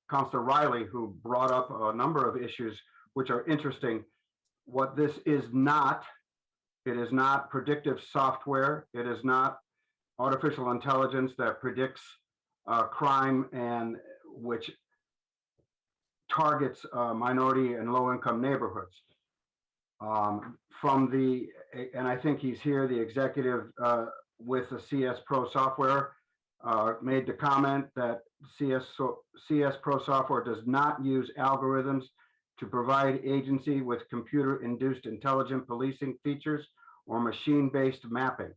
Councilor Riley, who brought up a number of issues which are interesting. What this is not, it is not predictive software. It is not artificial intelligence that predicts crime and which targets minority and low-income neighborhoods. And I think he's here, the executive with the CS Pro software made the comment that CS Pro software does not use algorithms to provide agency with computer-induced intelligent policing features or machine-based mapping.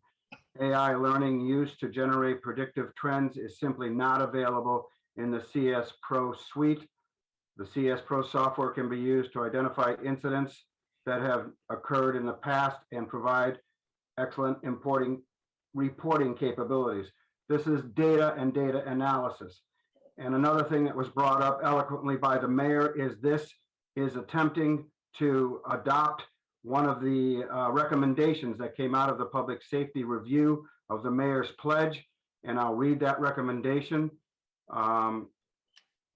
AI learning used to generate predictive trends is simply not available in the CS Pro suite. The CS Pro software can be used to identify incidents that have occurred in the past and provide excellent reporting capabilities. This is data and data analysis. And another thing that was brought up eloquently by the mayor is this is attempting to adopt one of the recommendations that came out of the public safety review of the mayor's pledge. And I'll read that recommendation. The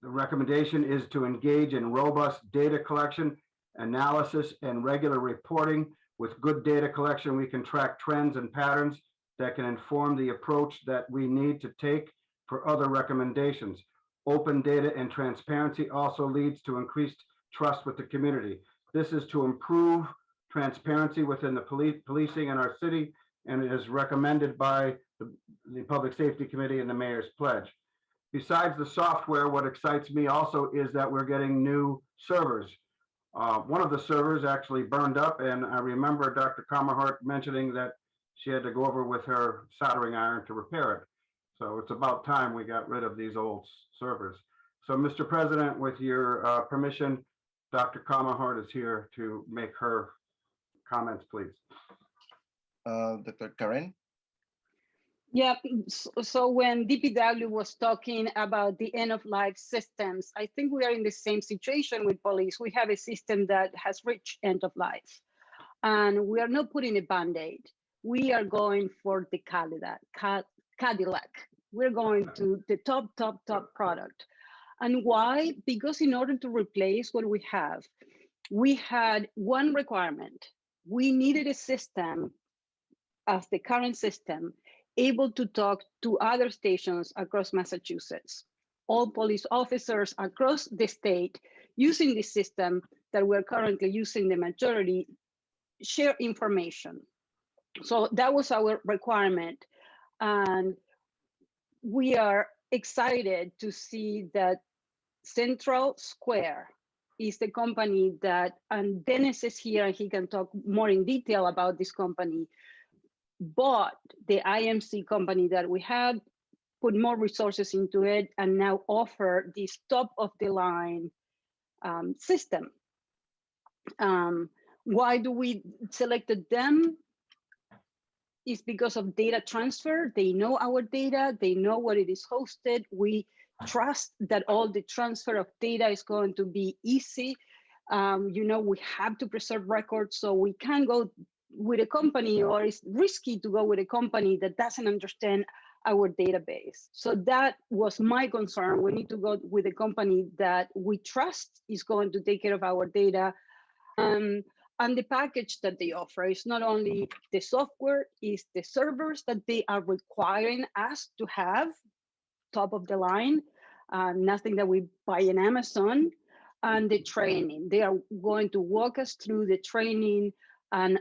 recommendation is to engage in robust data collection, analysis, and regular reporting. With good data collection, we can track trends and patterns that can inform the approach that we need to take for other recommendations. Open data and transparency also leads to increased trust with the community. This is to improve transparency within the policing in our city, and it is recommended by the Public Safety Committee and the Mayor's Pledge. Besides the software, what excites me also is that we're getting new servers. One of the servers actually burned up, and I remember Dr. Kammerhart mentioning that she had to go over with her soldering iron to repair it. So it's about time we got rid of these old servers. So, Mr. President, with your permission, Dr. Kammerhart is here to make her comments, please. Dr. Karen? Yeah, so when DPW was talking about the end-of-life systems, I think we are in the same situation with police. We have a system that has reached end of life, and we are not putting a Band-Aid. We are going for the Cadillac. We're going to the top product. And why? Because in order to replace what we had one requirement. We needed a system as the current system able to talk to other stations across Massachusetts. All police officers across the state using this system that we're currently using the majority share information. So that was our requirement. And we are excited to see that Central Square is the company that, and Dennis is here and he can talk more in detail about this company, bought the IMC company that we had, put more resources into it, and now offer this top of the line system. Why do we selected them? Is because of data transfer. They know our data, they know where it is hosted. We trust that all the transfer of data is going to be easy. You know, we have to preserve records, so we can't go with a company, or it's risky to go with a company that doesn't understand our database. So that was my concern. We need to go with a company that we trust is going to take care of our data. And the package that they offer is not only the software, is the servers that they are requiring us to have, top of the line, nothing that we buy in Amazon, and the training. They are going to walk us through the training and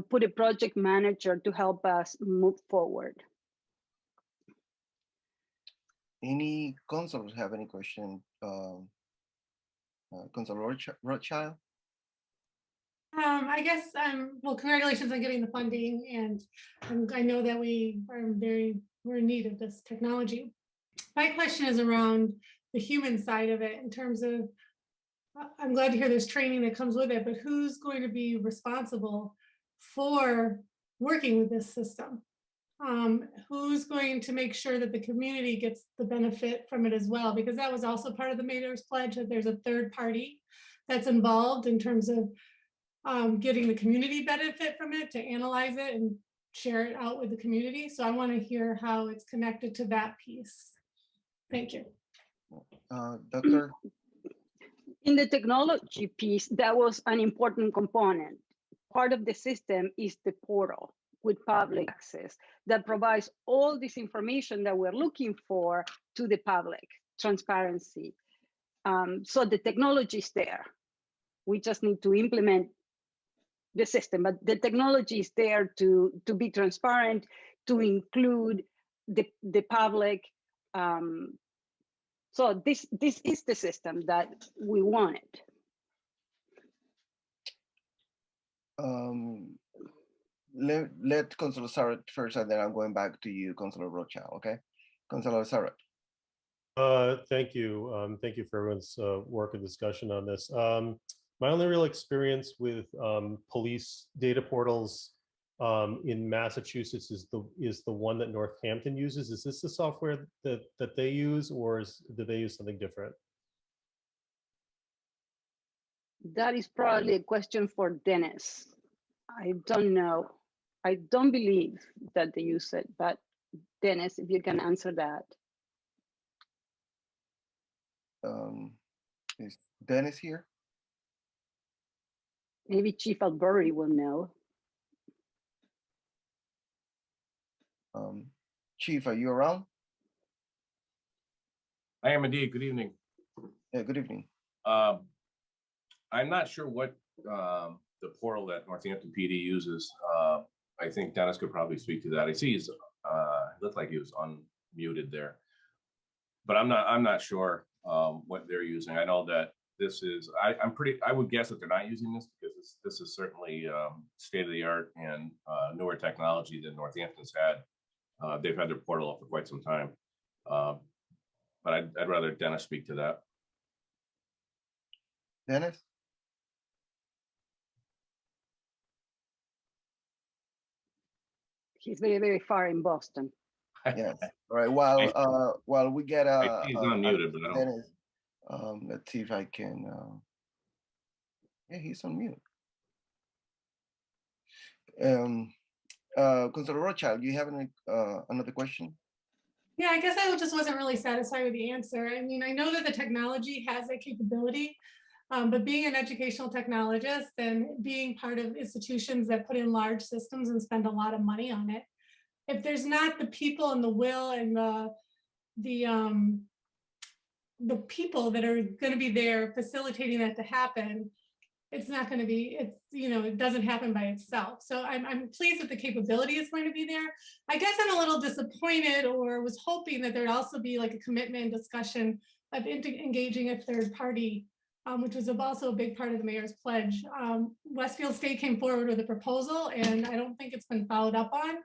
put a project manager to help us move forward. Any consultants have any question? Councilor Rothschild? I guess, well, congratulations on getting the funding, and I know that we're in need of this technology. My question is around the human side of it in terms of, I'm glad to hear there's training that comes with it, but who's going to be responsible for working with this system? Who's going to make sure that the community gets the benefit from it as well? Because that was also part of the mayor's pledge, that there's a third party that's involved in terms of getting the community benefit from it, to analyze it and share it out with the community. So I want to hear how it's connected to that piece. Thank you. Doctor? In the technology piece, that was an important component. Part of the system is the portal with public access that provides all this information that we're looking for to the public, transparency. So the technology is there. We just need to implement the system, but the technology is there to be transparent, to include the public. So this is the system that we wanted. Let Councilor Sarrett first, and then I'm going back to you, Councilor Rothschild, okay? Councilor Sarrett. Thank you. Thank you for everyone's work and discussion on this. My only real experience with police data portals in Massachusetts is the one that Northampton uses. Is this the software that they use, or do they use something different? That is probably a question for Dennis. I don't know. I don't believe that they use it, but Dennis, if you can answer that. Is Dennis here? Maybe Chief Albury will know. Chief, are you around? I am indeed. Good evening. Yeah, good evening. I'm not sure what the portal that Northampton PD uses. I think Dennis could probably speak to that. I see he's looked like he was unmuted there, but I'm not sure what they're using. I know that this is, I would guess that they're not using this, because this is certainly state of the art and newer technology than Northampton's had. They've had their portal up for quite some time, but I'd rather Dennis speak to that. Dennis? He's very, very far in Boston. Yes. All right. While we get he's unmuted, but I don't. Dennis, let's see if I can. Yeah, he's on mute. Councilor Rothschild, you have any, another question? Yeah, I guess I just wasn't really satisfied with the answer. I mean, I know that the technology has that capability, but being an educational technologist and being part of institutions that put in large systems and spend a lot of money on it, if there's not the people and the will and the people that are going to be there facilitating that to happen, it's not going to be, it's, you know, it doesn't happen by itself. So I'm pleased that the capability is going to be there. I guess I'm a little disappointed, or was hoping that there'd also be like a commitment and discussion of engaging a third party, which was also a big part of the mayor's pledge. Westfield State came forward with a proposal and I don't think it's been followed up on.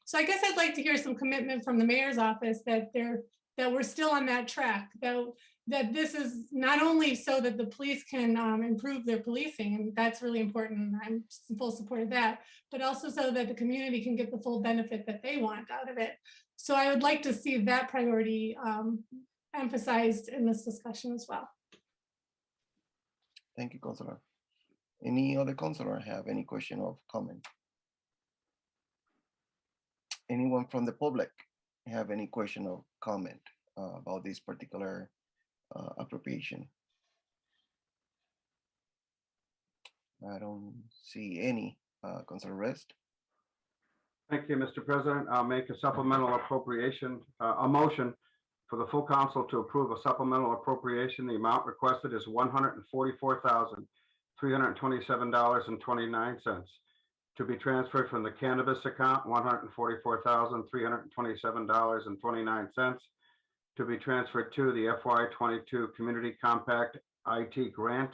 So I guess I'd like to hear some commitment from the mayor's office that we're still on that track, that this is not only so that the police can improve their policing, and that's really important, I'm in full support of that, but also so that the community can get the full benefit that they want out of it. So I would like to see that priority emphasized in this discussion as well. Thank you, Councilor. Any other councilor have any question or comment? Anyone from the public have any question or comment about this particular appropriation? I don't see any. Councilor Rest. Thank you, Mr. President. I'll make a supplemental appropriation, a motion for the full council to approve a supplemental appropriation. The amount requested is $144,327.29 to be transferred from the cannabis account, $144,327.29 to be transferred to the FY22 Community Compact IT grant,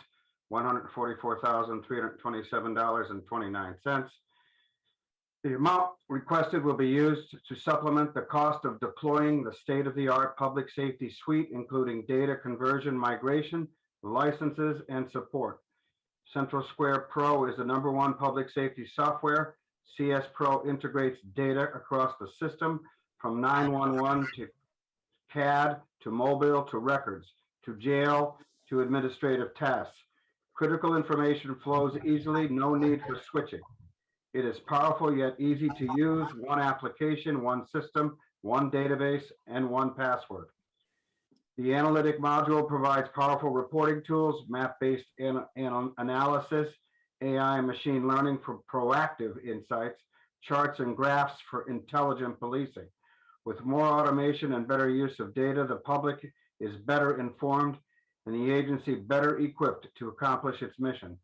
$144,327.29. The amount requested will be used to supplement the cost of deploying the state-of-the-art public safety suite, including data conversion, migration, licenses, and support. Central Square Pro is the #1 public safety software. CS Pro integrates data across the system from 911 to CAD to mobile to records to jail to administrative tasks. Critical information flows easily, no need for switching. It is powerful yet easy to use. One application, one system, one database, and one password. The analytic module provides powerful reporting tools, map-based analysis, AI and machine learning for proactive insights, charts and graphs for intelligent policing. With more automation and better use of data, the public is better informed and the agency better equipped to accomplish its mission.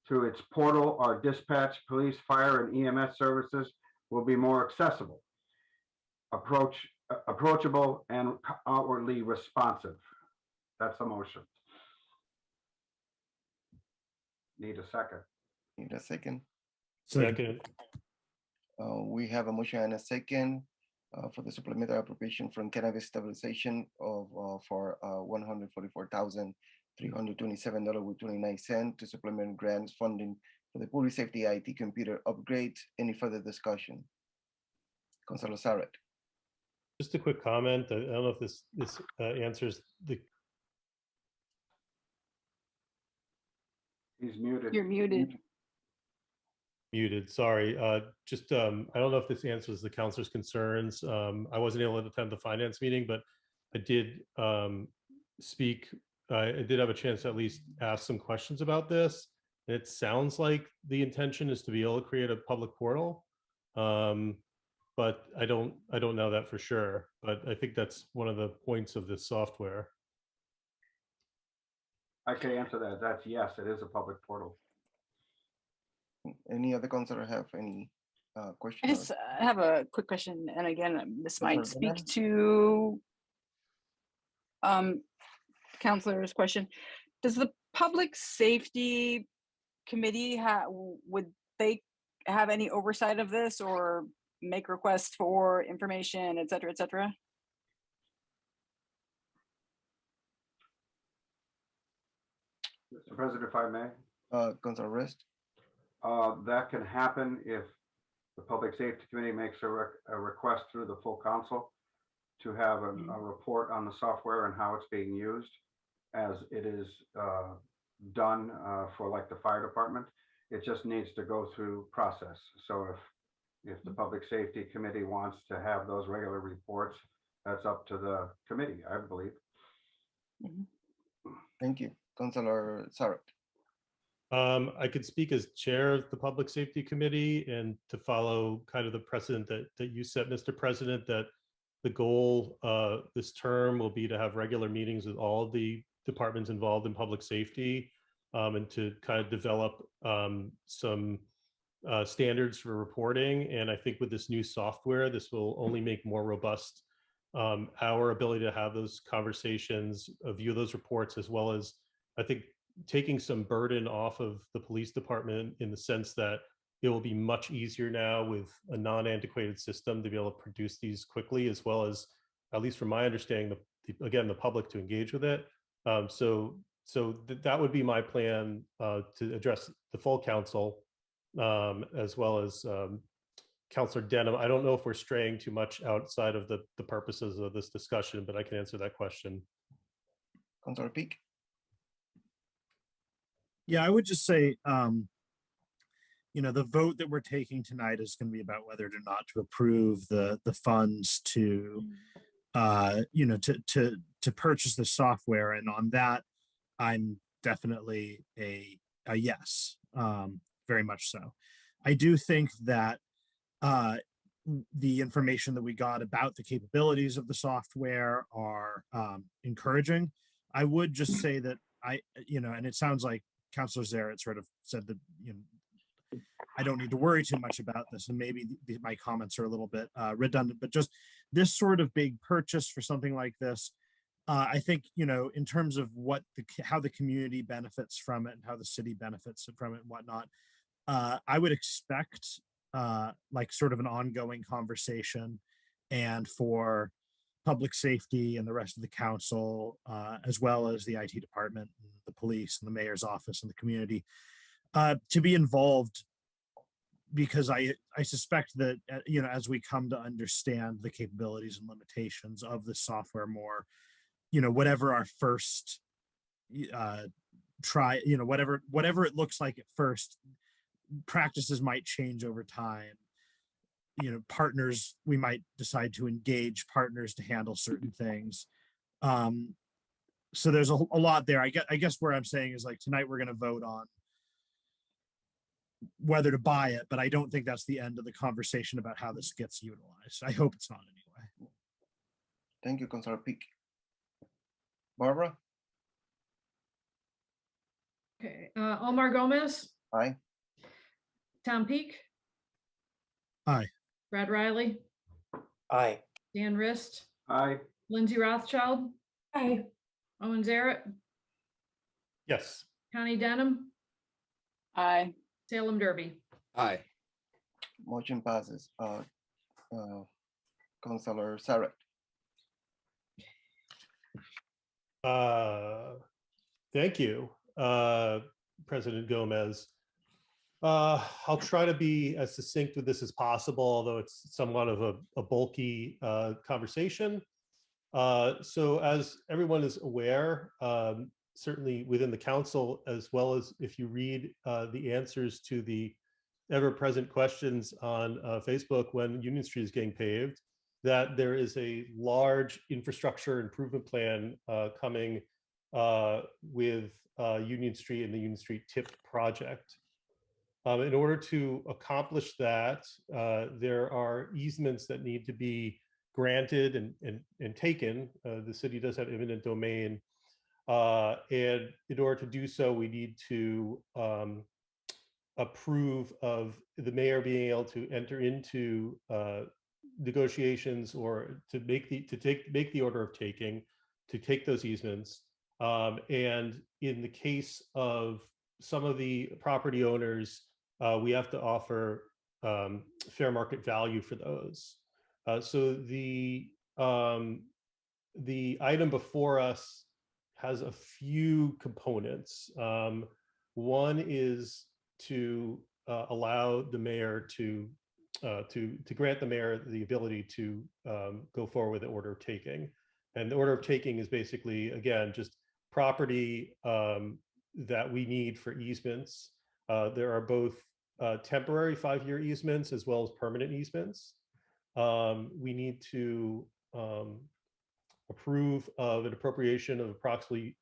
Through its portal, our dispatch, police, fire, and EMS services will be more accessible, approachable, and outwardly responsive. That's the motion. Need a second. Need a second. Second. We have a motion and a second for the supplemental appropriation from cannabis stabilization of for $144,327.29 to supplement grants funding for the public safety IT computer upgrades. Any further discussion? Councilor Saret. Just a quick comment. I don't know if this answers the. He's muted. You're muted. Muted, sorry. I don't know if this answers the councilor's concerns. I wasn't able to attend the finance meeting, but I did speak. I did have a chance to at least ask some questions about this. And it sounds like the intention is to be able to create a public portal, but I don't know that for sure. But I think that's one of the points of this software. I can answer that. That's yes, it is a public portal. Any other councilor have any questions? I just have a quick question, and again, this might Councilor speak to Councilor's question. Does the Public Safety Committee would they have any oversight of this or make requests for information, et cetera, et cetera? Mr. President, if I may. Councilor Rest. That can happen if the Public Safety Committee makes a request through the full council to have a report on the software and how it's being used, as it is done for like the fire department. It just needs to go through process. So if the Public Safety Committee wants to have those regular reports, that's up to the committee, I believe. Thank you. Councilor Sarek. I could speak as chair of the Public Safety Committee, and to follow kind of the precedent that you set, Mr. President, that the goal this term will be to have regular meetings with all of the departments involved in public safety, and to kind of develop some standards for reporting. And I think with this new software, this will only make more robust our ability to have those conversations, view those reports, as well as, I think, taking some burden off of the police department, in the sense that it will be much easier now with a non-antiquated system to be able to produce these quickly, as well as, at least from my understanding, again, the public to engage with it. So that would be my plan to address the full council, as well as Councilor Denham. I don't know if we're straying too much outside of the purposes of this discussion, but I can answer that question. Councilor Peak. Yeah, I would just say, the vote that we're taking tonight is going to be about whether or not to approve the funds to, to purchase the software. And on that, I'm definitely a yes, very much so. I do think that the information that we got about the capabilities of the software are encouraging. I would just say that and it sounds like Councilor Zaret sort of said that, I don't need to worry too much about this, and maybe my comments are a little bit redundant, but just this sort of big purchase for something like this, I think, in terms of how the community benefits from it and how the city benefits from it and whatnot, I would expect like sort of an ongoing conversation, and for public safety and the rest of the council, as well as the IT department, and the police and the mayor's office and the community, to be involved, because I suspect that, as we come to understand the capabilities and limitations of the software more, whatever our first try, whatever it looks like at first, practices might change over time. Partners, we might decide to engage partners to handle certain things. So there's a lot there. I guess where I'm saying is, like, tonight we're going to vote on whether to buy it, but I don't think that's the end of the conversation about how this gets utilized. I hope it's not anyway. Thank you, Councilor Peak. Barbara? Okay, Omar Gomez, Aye. Tom Peak, Aye. Brad Riley, Aye. Dan Rist, Aye. Lindsay Rothschild, Aye. Owen Zaret, Yes. Connie Denham, Aye. Salem Derby. Aye. Motion passes. Councilor Sarek. Thank you, President Gomez. I'll try to be as succinct with this as possible, although it's somewhat of a bulky conversation. So as everyone is aware, certainly within the council, as well as if you read the answers to the ever-present questions on Facebook when Union Street is getting paved, that there is a large infrastructure improvement plan coming with Union Street and the Union Street TIP project. In order to accomplish that, there are easements that need to be granted and taken. The city does have eminent domain. And in order to do so, we need to approve of the mayor being able to enter into negotiations, or to make the order of taking, to take those easements. And in the case of some of the property owners, we have to offer fair market value for those. So the item before us has a few components. One is to allow the mayor to grant the mayor the ability to go forward with the order of taking. And the order of taking is basically, again, just property that we need for easements. There are both temporary 5-year easements as well as permanent easements. We need to approve of an appropriation of approximately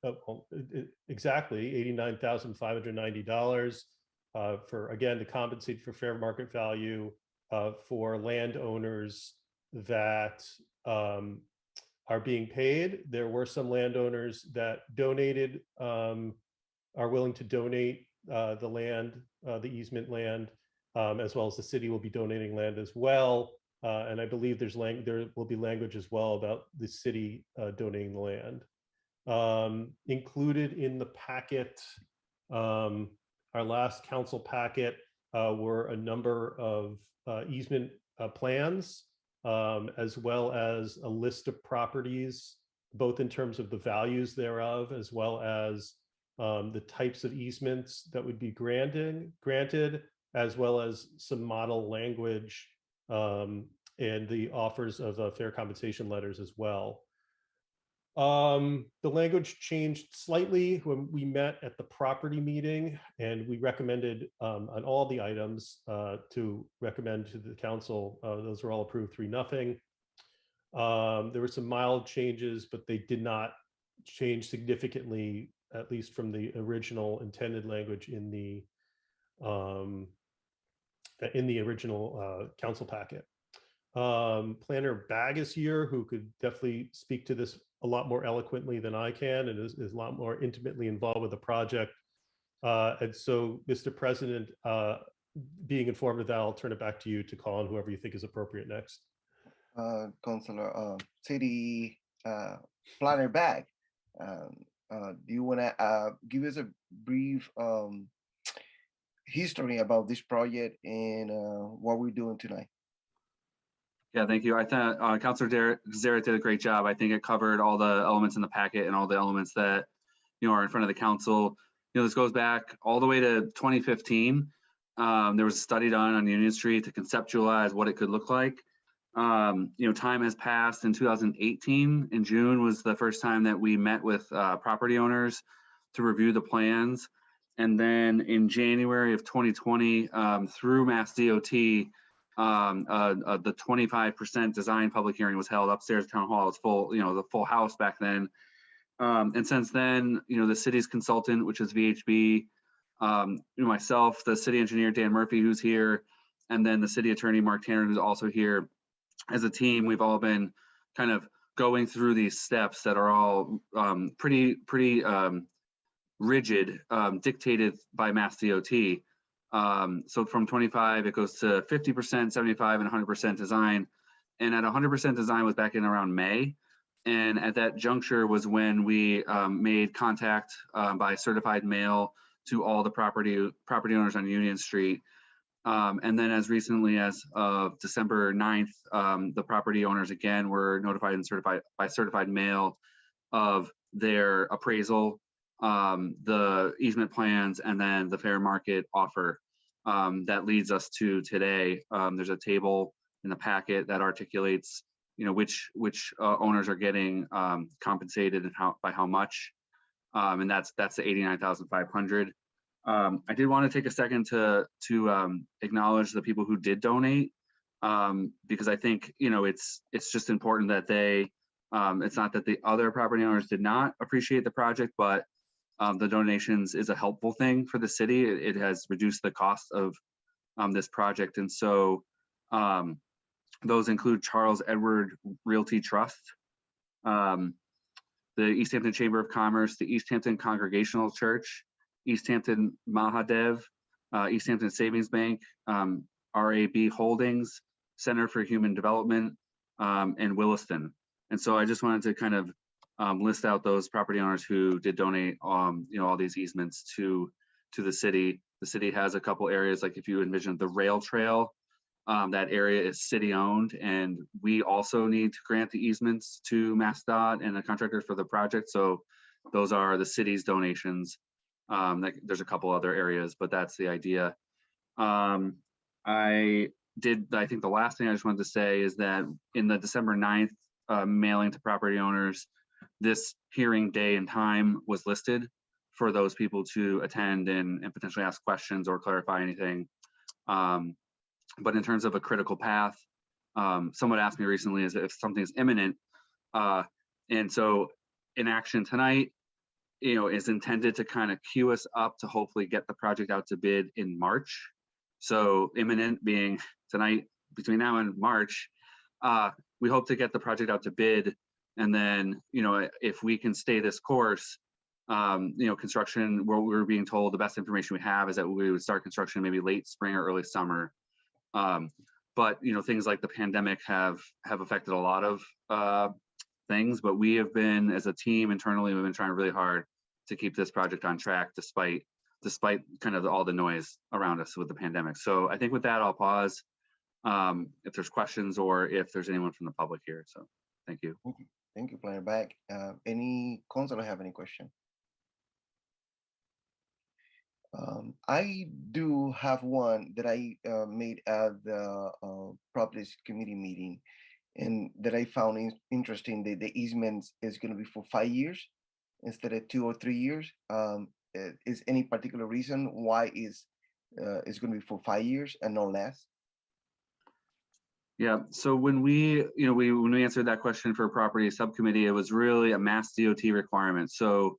exactly $89,590 for, again, to compensate for fair market value for landowners that are being paid. There were some landowners that donated, are willing to donate the land, the easement land, as well as the city will be donating land as well. And I believe there will be language as well about the city donating the land. Included in the packet, our last council packet, were a number of easement plans, as well as a list of properties, both in terms of the values thereof, as well as the types of easements that would be granted, as well as some model language and the offers of fair compensation letters as well. The language changed slightly when we met at the property meeting, and we recommended on all the items to recommend to the council. Those were all approved 3-0. There were some mild changes, but they did not change significantly, at least from the original intended language in the original council packet. Planner Bag is here, who could definitely speak to this a lot more eloquently than I can, and is a lot more intimately involved with the project. And so, Mr. President, being informed of that, I'll turn it back to you to call on whoever you think is appropriate next. Councilor, City Planner Bag, do you want to give us a brief history about this project and what we're doing tonight? Yeah, thank you. I thought Councilor Zarrett did a great job. I think it covered all the elements in the packet and all the elements that, are in front of the council. This goes back all the way to 2015. There was a study done on Union Street to conceptualize what it could look like. Time has passed. In 2018, in June, was the first time that we met with property owners to review the plans. And then in January of 2020, through Mass DOT, the 25% design public hearing was held upstairs at Town Hall. It's full, the full house back then. And since then, the city's consultant, which is VHB, myself, the city engineer, Dan Murphy, who's here, and then the city attorney, Mark Tanner, who's also here. As a team, we've all been kind of going through these steps that are all pretty rigid, dictated by Mass DOT. So from 25, it goes to 50%, 75, and 100% design. And at 100% design was back in around May. And at that juncture was when we made contact by certified mail to all the property owners on Union Street. And then as recently as of December 9th, the property owners again were notified and certified by certified mail of their appraisal, the easement plans, and then the fair market offer. That leads us to today. There's a table in the packet that articulates, which owners are getting compensated and by how much, and that's the $89,500. I did want to take a second to acknowledge the people who did donate, because I think it's just important that they. It's not that the other property owners did not appreciate the project, but the donations is a helpful thing for the city. It has reduced the cost of this project, and so those include Charles Edward Realty Trust, the Easthampton Chamber of Commerce, the Easthampton Congregational Church, Easthampton Mahadev, Easthampton Savings Bank, RAB Holdings, Center for Human Development, and Williston. And so I just wanted to kind of list out those property owners who did donate, all these easements to the city. The city has a couple areas, like if you envision the rail trail, that area is city owned, and we also need to grant the easements to MassDOT and the contractors for the project. So those are the city's donations. There's a couple other areas, but that's the idea. I think the last thing I just wanted to say is that in the December 9th mailing to property owners, this hearing day and time was listed for those people to attend and potentially ask questions or clarify anything. But in terms of a critical path, someone asked me recently is if something's imminent. And so in action tonight, is intended to kind of queue us up to hopefully get the project out to bid in March. So imminent being tonight, between now and March, we hope to get the project out to bid. And then, if we can stay this course, construction, what we're being told, the best information we have is that we would start construction maybe late spring or early summer. But things like the pandemic have affected a lot of things, but we have been, as a team internally, we've been trying really hard to keep this project on track despite kind of all the noise around us with the pandemic. So I think with that, I'll pause if there's questions or if there's anyone from the public here. So thank you. Thank you, Planner Back. Any councilor have any question? I do have one that I made at the Properties Committee meeting, and that I found interesting. That the easements is going to be for 5 years instead of 2 or 3 years. Is any particular reason why it's going to be for 5 years and no less? Yeah, so when we answered that question for property subcommittee, it was really a Mass DOT requirement. So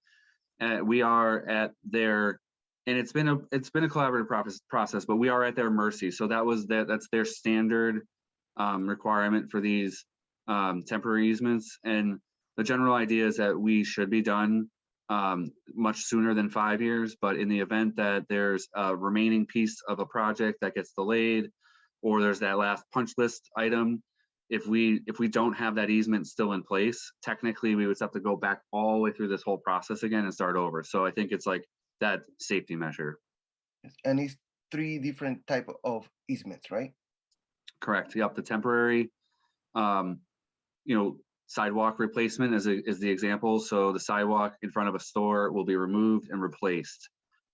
we are at their, and it's been a collaborative process, but we are at their mercy. So that's their standard requirement for these temporary easements. And the general idea is that we should be done much sooner than 5 years, but in the event that there's a remaining piece of a project that gets delayed, or there's that last punch list item, if we don't have that easement still in place, technically we would have to go back all the way through this whole process again and start over. So I think it's like that safety measure. And it's 3 different type of easements, right? Correct. Yep. The temporary, sidewalk replacement is the example. So the sidewalk in front of a store will be removed and replaced.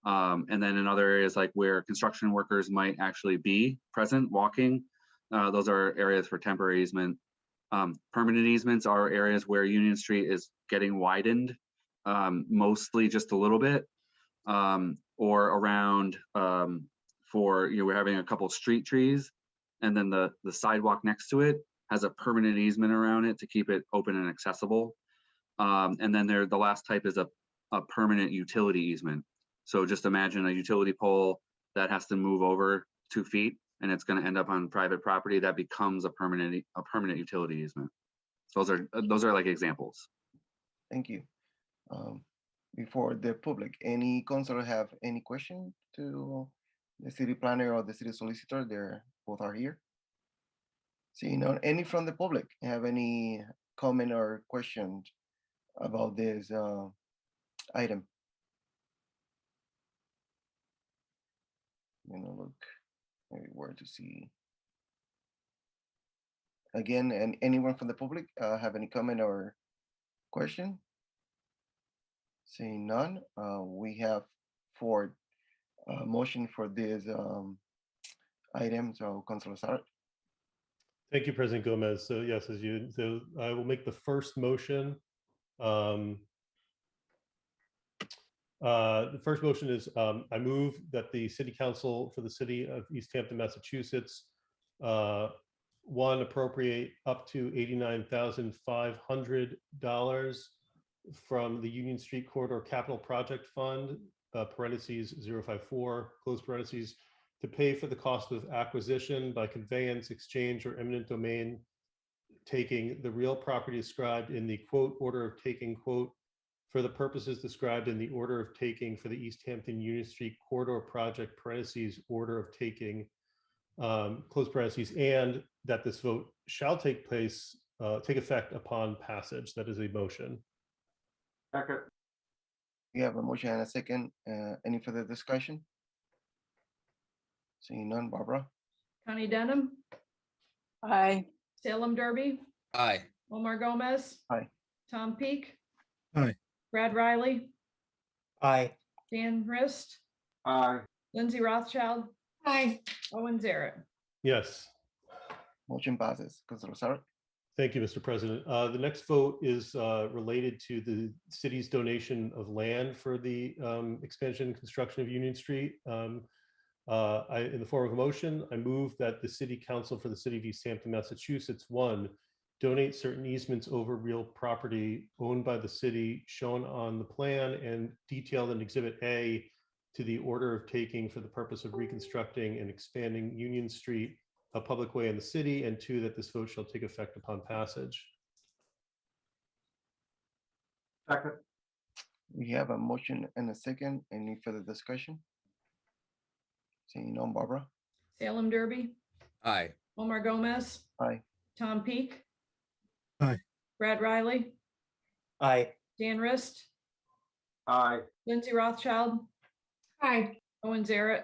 And then in other areas like where construction workers might actually be present walking, those are areas for temporary easement. Permanent easements are areas where Union Street is getting widened, mostly just a little bit, or around we're having a couple street trees, and then the sidewalk next to it has a permanent easement around it to keep it open and accessible. And then the last type is a permanent utility easement. So just imagine a utility pole that has to move over 2 feet and it's going to end up on private property. That becomes a permanent utility easement. So those are like examples. Thank you. Before the public, any councilor have any question to the city planner or the city solicitor? They're both are here. Seeing none, any from the public have any comment or question about this item? Look where to see. Again, and anyone from the public have any comment or question? Seeing none, we have for motion for this item. So Councilor Sarek. Thank you, President Gomez. So yes, so I will make the first motion. The first motion is I move that the City Council for the City of Easthampton, Massachusetts, one, appropriate up to $89,500 from the Union Street Corridor Capital Project Fund, parentheses 054, close parentheses, to pay for the cost of acquisition by conveyance, exchange, or eminent domain taking the real property described in the quote order of taking quote for the purposes described in the order of taking for the Easthampton Union Street Corridor Project, parentheses, order of taking, close parentheses, and that this vote shall take effect upon passage. That is a motion. Second. We have a motion and a second. Any further discussion? Seeing none, Barbara? Connie Denham, Aye. Salem Derby, Aye. Omar Gomez. Aye. Tom Peak, Aye. Brad Riley, Aye. Dan Rist, Aye. Lindsay Rothschild, Aye. Owen Zaret. Yes. Motion passes. Councilor Sarek. Thank you, Mr. President. The next vote is related to the city's donation of land for the expansion and construction of Union Street. In the form of a motion, I move that the City Council for the City of Easthampton, Massachusetts, one, donate certain easements over real property owned by the city shown on the plan and detailed in Exhibit A to the order of taking for the purpose of reconstructing and expanding Union Street, a public way in the city, and 2, that this vote shall take effect upon passage. Second. We have a motion and a second. Any further discussion? Seeing none, Barbara? Salem Derby, Aye. Omar Gomez, Aye. Tom Peak, Aye. Brad Riley, Aye. Dan Rist, Aye. Lindsay Rothschild, Aye. Owen Zaret,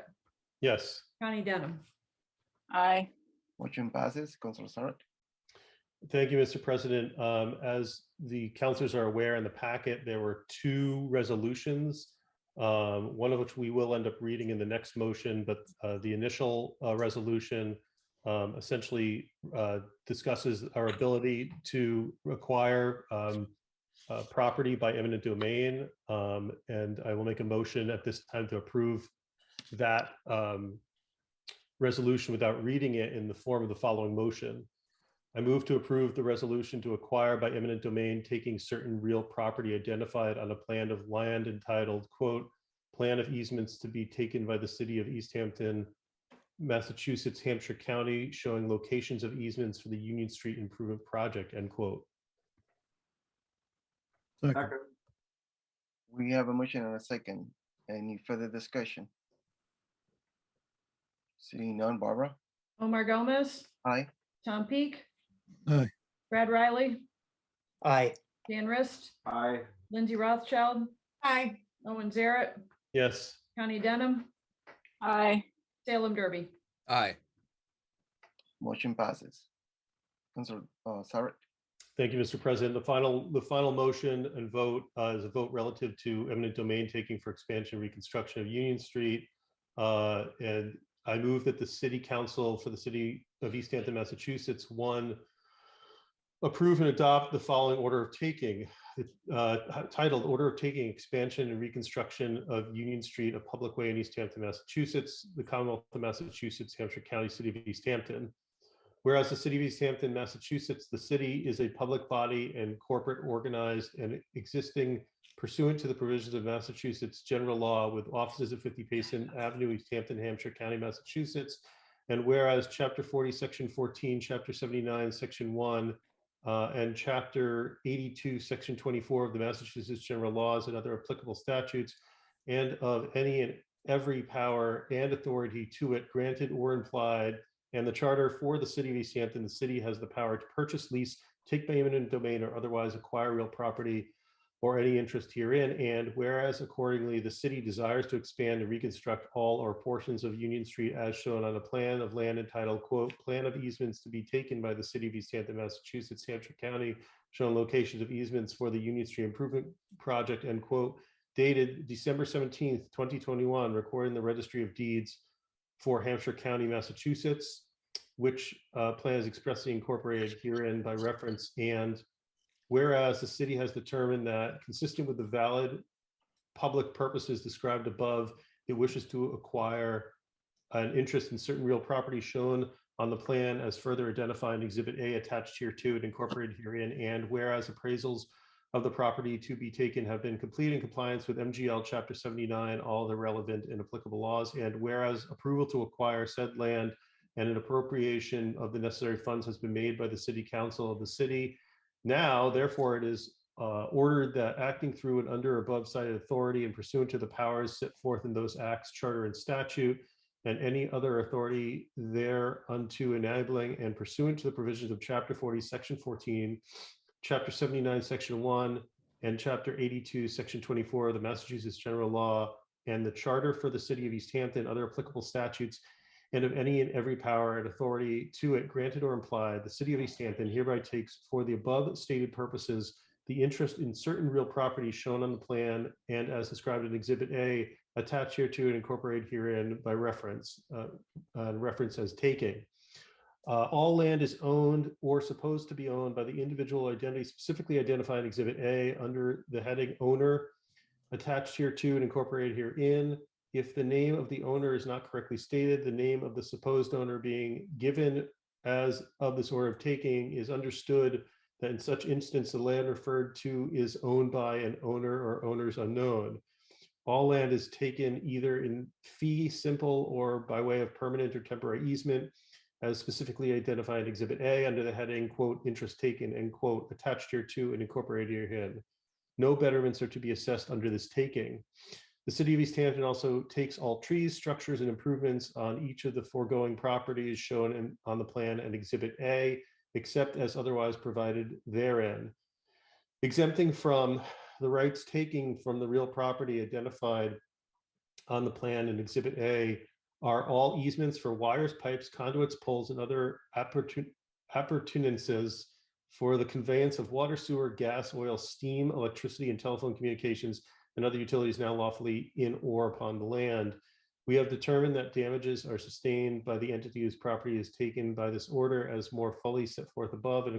Yes. Connie Denham. Aye. Motion passes. Councilor Sarek? Thank you, Mr. President. As the councilors are aware, in the packet, there were 2 resolutions, one of which we will end up reading in the next motion, but the initial resolution essentially discusses our ability to acquire property by eminent domain. And I will make a motion at this time to approve that resolution without reading it in the form of the following motion. I move to approve the resolution to acquire by eminent domain taking certain real property identified on a plan of land entitled, quote, Plan of Easements to be taken by the city of Easthampton, Massachusetts, Hampshire County, showing locations of easements for the Union Street Improvement Project, end quote. Second. We have a motion and a second. Any further discussion? Seeing none, Barbara? Omar Gomez, Aye. Tom Peak, Aye. Brad Riley, Aye. Dan Rist, Aye. Lindsay Rothschild, Aye. Owen Zaret, Yes. Connie Denham, Aye. Salem Derby. Aye. Motion passes. Councilor Sarek? Thank you, Mr. President. The final motion and vote is a vote relative to eminent domain taking for expansion and reconstruction of Union Street. And I move that the City Council for the City of Easthampton, Massachusetts, 1, approve and adopt the following order of taking, titled Order of Taking Expansion and Reconstruction of Union Street, a public way in Easthampton, Massachusetts, the Commonwealth of Massachusetts, Hampshire County, City of Easthampton. Whereas the City of Easthampton, Massachusetts, the city is a public body and corporate organized and existing pursuant to the provisions of Massachusetts general law with offices at 50 Payson Avenue, Easthampton, Hampshire County, Massachusetts. And whereas Chapter 40, Section 14, Chapter 79, Section 1, and Chapter 82, Section 24 of the Massachusetts general laws and other applicable statutes, and of any and every power and authority to it granted or implied, and the charter for the City of Easthampton, the city has the power to purchase, lease, take by eminent domain, or otherwise acquire real property or any interest herein. And whereas accordingly, the city desires to expand and reconstruct all or portions of Union Street as shown on a plan of land entitled, quote, Plan of Easements to be taken by the City of Easthampton, Massachusetts, Hampshire County, showing locations of easements for the Union Street Improvement Project, end quote, dated December 17th, 2021, recorded in the Registry of Deeds for Hampshire County, Massachusetts, which plan is expressly incorporated herein by reference. And whereas the city has determined that, consistent with the valid public purposes described above, it wishes to acquire an interest in certain real property shown on the plan as further identified in Exhibit A attached here to it, incorporated herein. And whereas appraisals of the property to be taken have been completed in compliance with MGL Chapter 79, all the relevant and applicable laws. And whereas approval to acquire said land and an appropriation of the necessary funds has been made by the City Council of the city. Now, therefore, it is ordered that acting through and under above cited authority and pursuant to the powers set forth in those acts, charter, and statute, and any other authority thereunto enabling and pursuant to the provisions of Chapter 40, Section 14, Chapter 79, Section 1, and Chapter 82, Section 24 of the Massachusetts General Law, and the Charter for the City of Easthampton, other applicable statutes, and of any and every power and authority to it granted or implied, the City of Easthampton hereby takes for the above stated purposes the interest in certain real property shown on the plan and as described in Exhibit A, attached hereto and incorporated herein by reference, reference as taking. All land is owned or supposed to be owned by the individual identity specifically identified in Exhibit A under the heading owner, attached hereto and incorporated herein. If the name of the owner is not correctly stated, the name of the supposed owner being given as of this order of taking is understood that in such instance, the land referred to is owned by an owner or owners unknown. All land is taken either in fee simple or by way of permanent or temporary easement, as specifically identified in Exhibit A under the heading, quote, interest taken, end quote, attached here to and incorporated herein. No betterments are to be assessed under this taking. The city of Easthampton also takes all trees, structures, and improvements on each of the foregoing properties shown on the plan and Exhibit A, except as otherwise provided therein. Exempting from the rights taking from the real property identified on the plan in Exhibit A are all easements for wires, pipes, conduits, poles, and other appurtenances for the conveyance of water, sewer, gas, oil, steam, electricity, and telephone communications and other utilities now lawfully in or upon the land. We have determined that damages are sustained by the entity whose property is taken by this order as more fully set forth above, and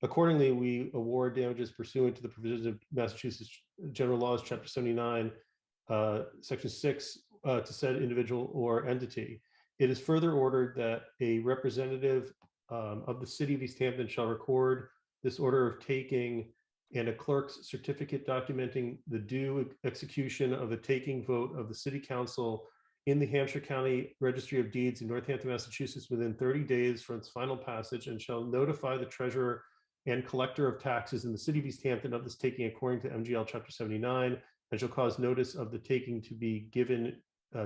accordingly, we award damages pursuant to the provisions of Massachusetts General Laws, Chapter 79, Section 6, to said individual or entity. It is further ordered that a representative of the city of Easthampton shall record this order of taking and a clerk's certificate documenting the due execution of the taking vote of the city council in the Hampshire County Registry of Deeds in Northampton, Massachusetts within 30 days from its final passage, and shall notify the treasurer and collector of taxes in the city of Easthampton of this taking according to MGL Chapter 79, and shall cause notice of the taking to be given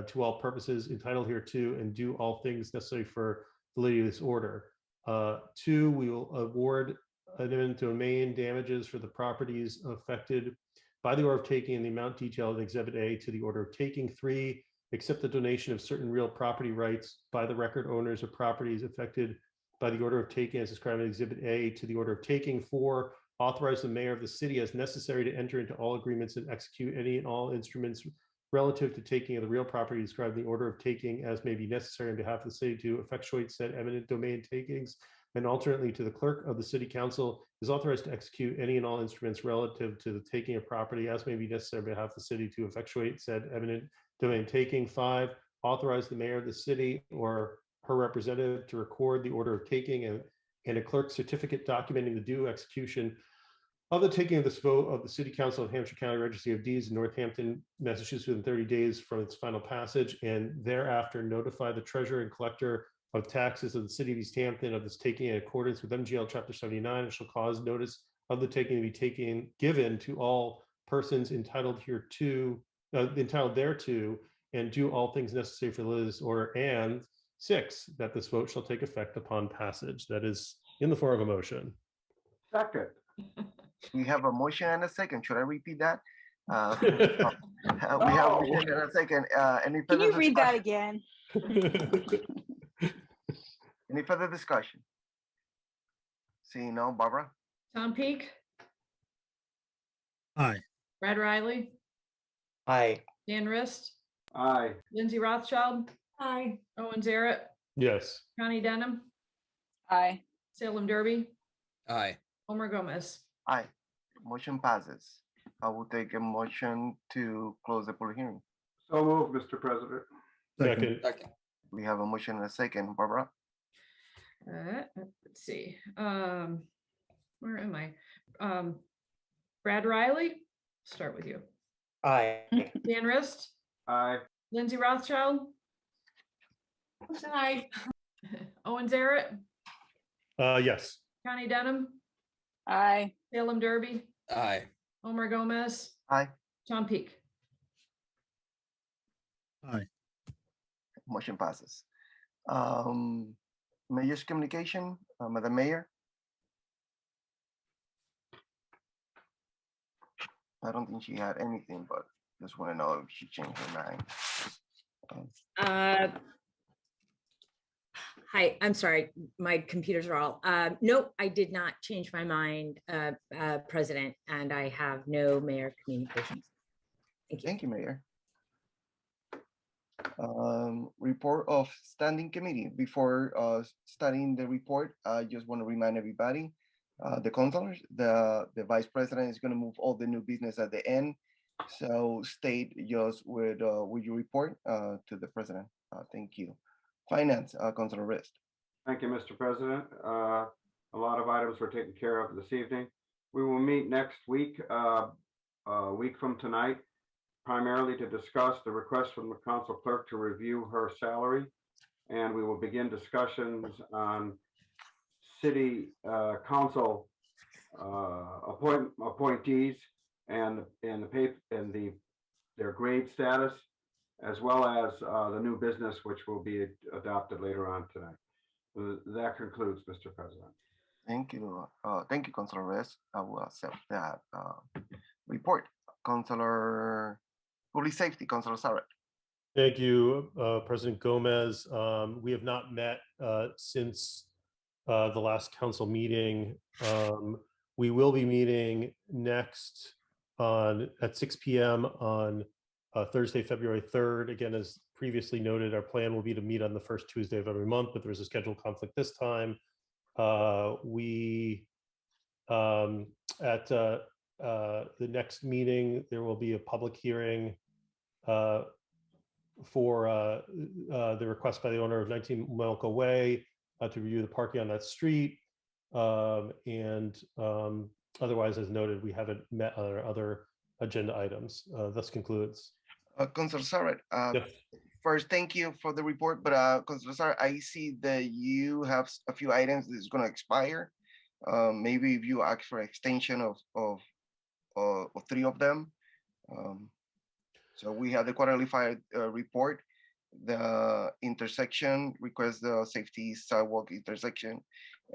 to all purposes entitled hereto, and do all things necessary for validity of this order. 2, we will award an eminent domain damages for the properties affected by the order of taking in the amount detailed in Exhibit A to the order of taking. 3, accept the donation of certain real property rights by the record owners of properties affected by the order of taking as described in Exhibit A to the order of taking. 4, authorize the mayor of the city as necessary to enter into all agreements and execute any and all instruments relative to taking of the real property described in the order of taking as may be necessary on behalf of the city to effectuate said eminent domain takings. And alternately, to the clerk of the city council is authorized to execute any and all instruments relative to the taking of property as may be necessary on behalf of the city to effectuate said eminent domain taking. 5, authorize the mayor of the city or her representative to record the order of taking and a clerk's certificate documenting the due execution of the taking of this vote of the City Council of Hampshire County Registry of Deeds in Northampton, Massachusetts within 30 days from its final passage, and thereafter notify the treasurer and collector of taxes of the City of Easthampton of this taking in accordance with MGL Chapter 79, and shall cause notice of the taking to be given to all persons entitled hereto, entitled thereto, and do all things necessary for this order. And 6, that this vote shall take effect upon passage. That is in the form of a motion. Second. We have a motion and a second. Should I repeat that? We have a motion and a second. Any Can further you read that discussion? again? Any further discussion? Seeing no, Barbara? Tom Peak, Aye. Brad Riley, Aye. Dan Rist, Aye. Lindsay Rothschild, Aye. Owen Zaret, Yes. Connie Denham, Aye. Salem Derby, Aye. Homer Gomez. Aye. Motion passes. I will take a motion to close the public hearing. So moved, Mr. President. Second. Second. We have a motion and a second. Barbara? Let's see. Where am I? Brad Riley, start with you. Aye. Dan Rist, Aye. Lindsay Rothschild, Aye. Owen Zaret, Yes. Connie Denham, Aye. Salem Derby, Aye. Homer Gomez, Aye. Tom Peak. Aye. Motion passes. Mayor's communication, Madam Mayor. I don't think she had anything, but just want to know if she changed her mind. Hi, I'm sorry, my computers are all, nope, I did not change my mind, President, and I have no mayor communications. Thank you. Thank you, Mayor. Report of standing committee. Before starting the report, I just want to remind everybody, the councilors, the vice president is going to move all the new business at the end. So state just with your report to the president. Thank you. Finance, Councilor Rist. Thank you, Mr. President. A lot of items were taken care of this evening. We will meet next week, a week from tonight, primarily to discuss the request from the council clerk to review her salary. And we will begin discussions on city council appointees and their grade status, as well as the new business, which will be adopted later on tonight. That concludes, Mr. President. Thank you. Thank you, Councilor Reyes. I will accept that report. Councilor Public Safety, Councilor Sarek. Thank you, President Gomez. We have not met since the last council meeting. We will be meeting next at 6 p.m. on Thursday, February 3rd. Again, as previously noted, our plan will be to meet on the first Tuesday of every month, but there was a schedule conflict this time. At the next meeting, there will be a public hearing for the request by the owner of 19 Melco Way to review the parking on that street. Otherwise, as noted, we haven't met on our other agenda items. This concludes. Councilor Sarek, Yes. first, thank you for the report, but Councilor Sarek, I see that you have a few items that is going to expire. Maybe if you ask for extension of 3 of them. So we have the quarterly fire report, the intersection request, the safety sidewalk intersection,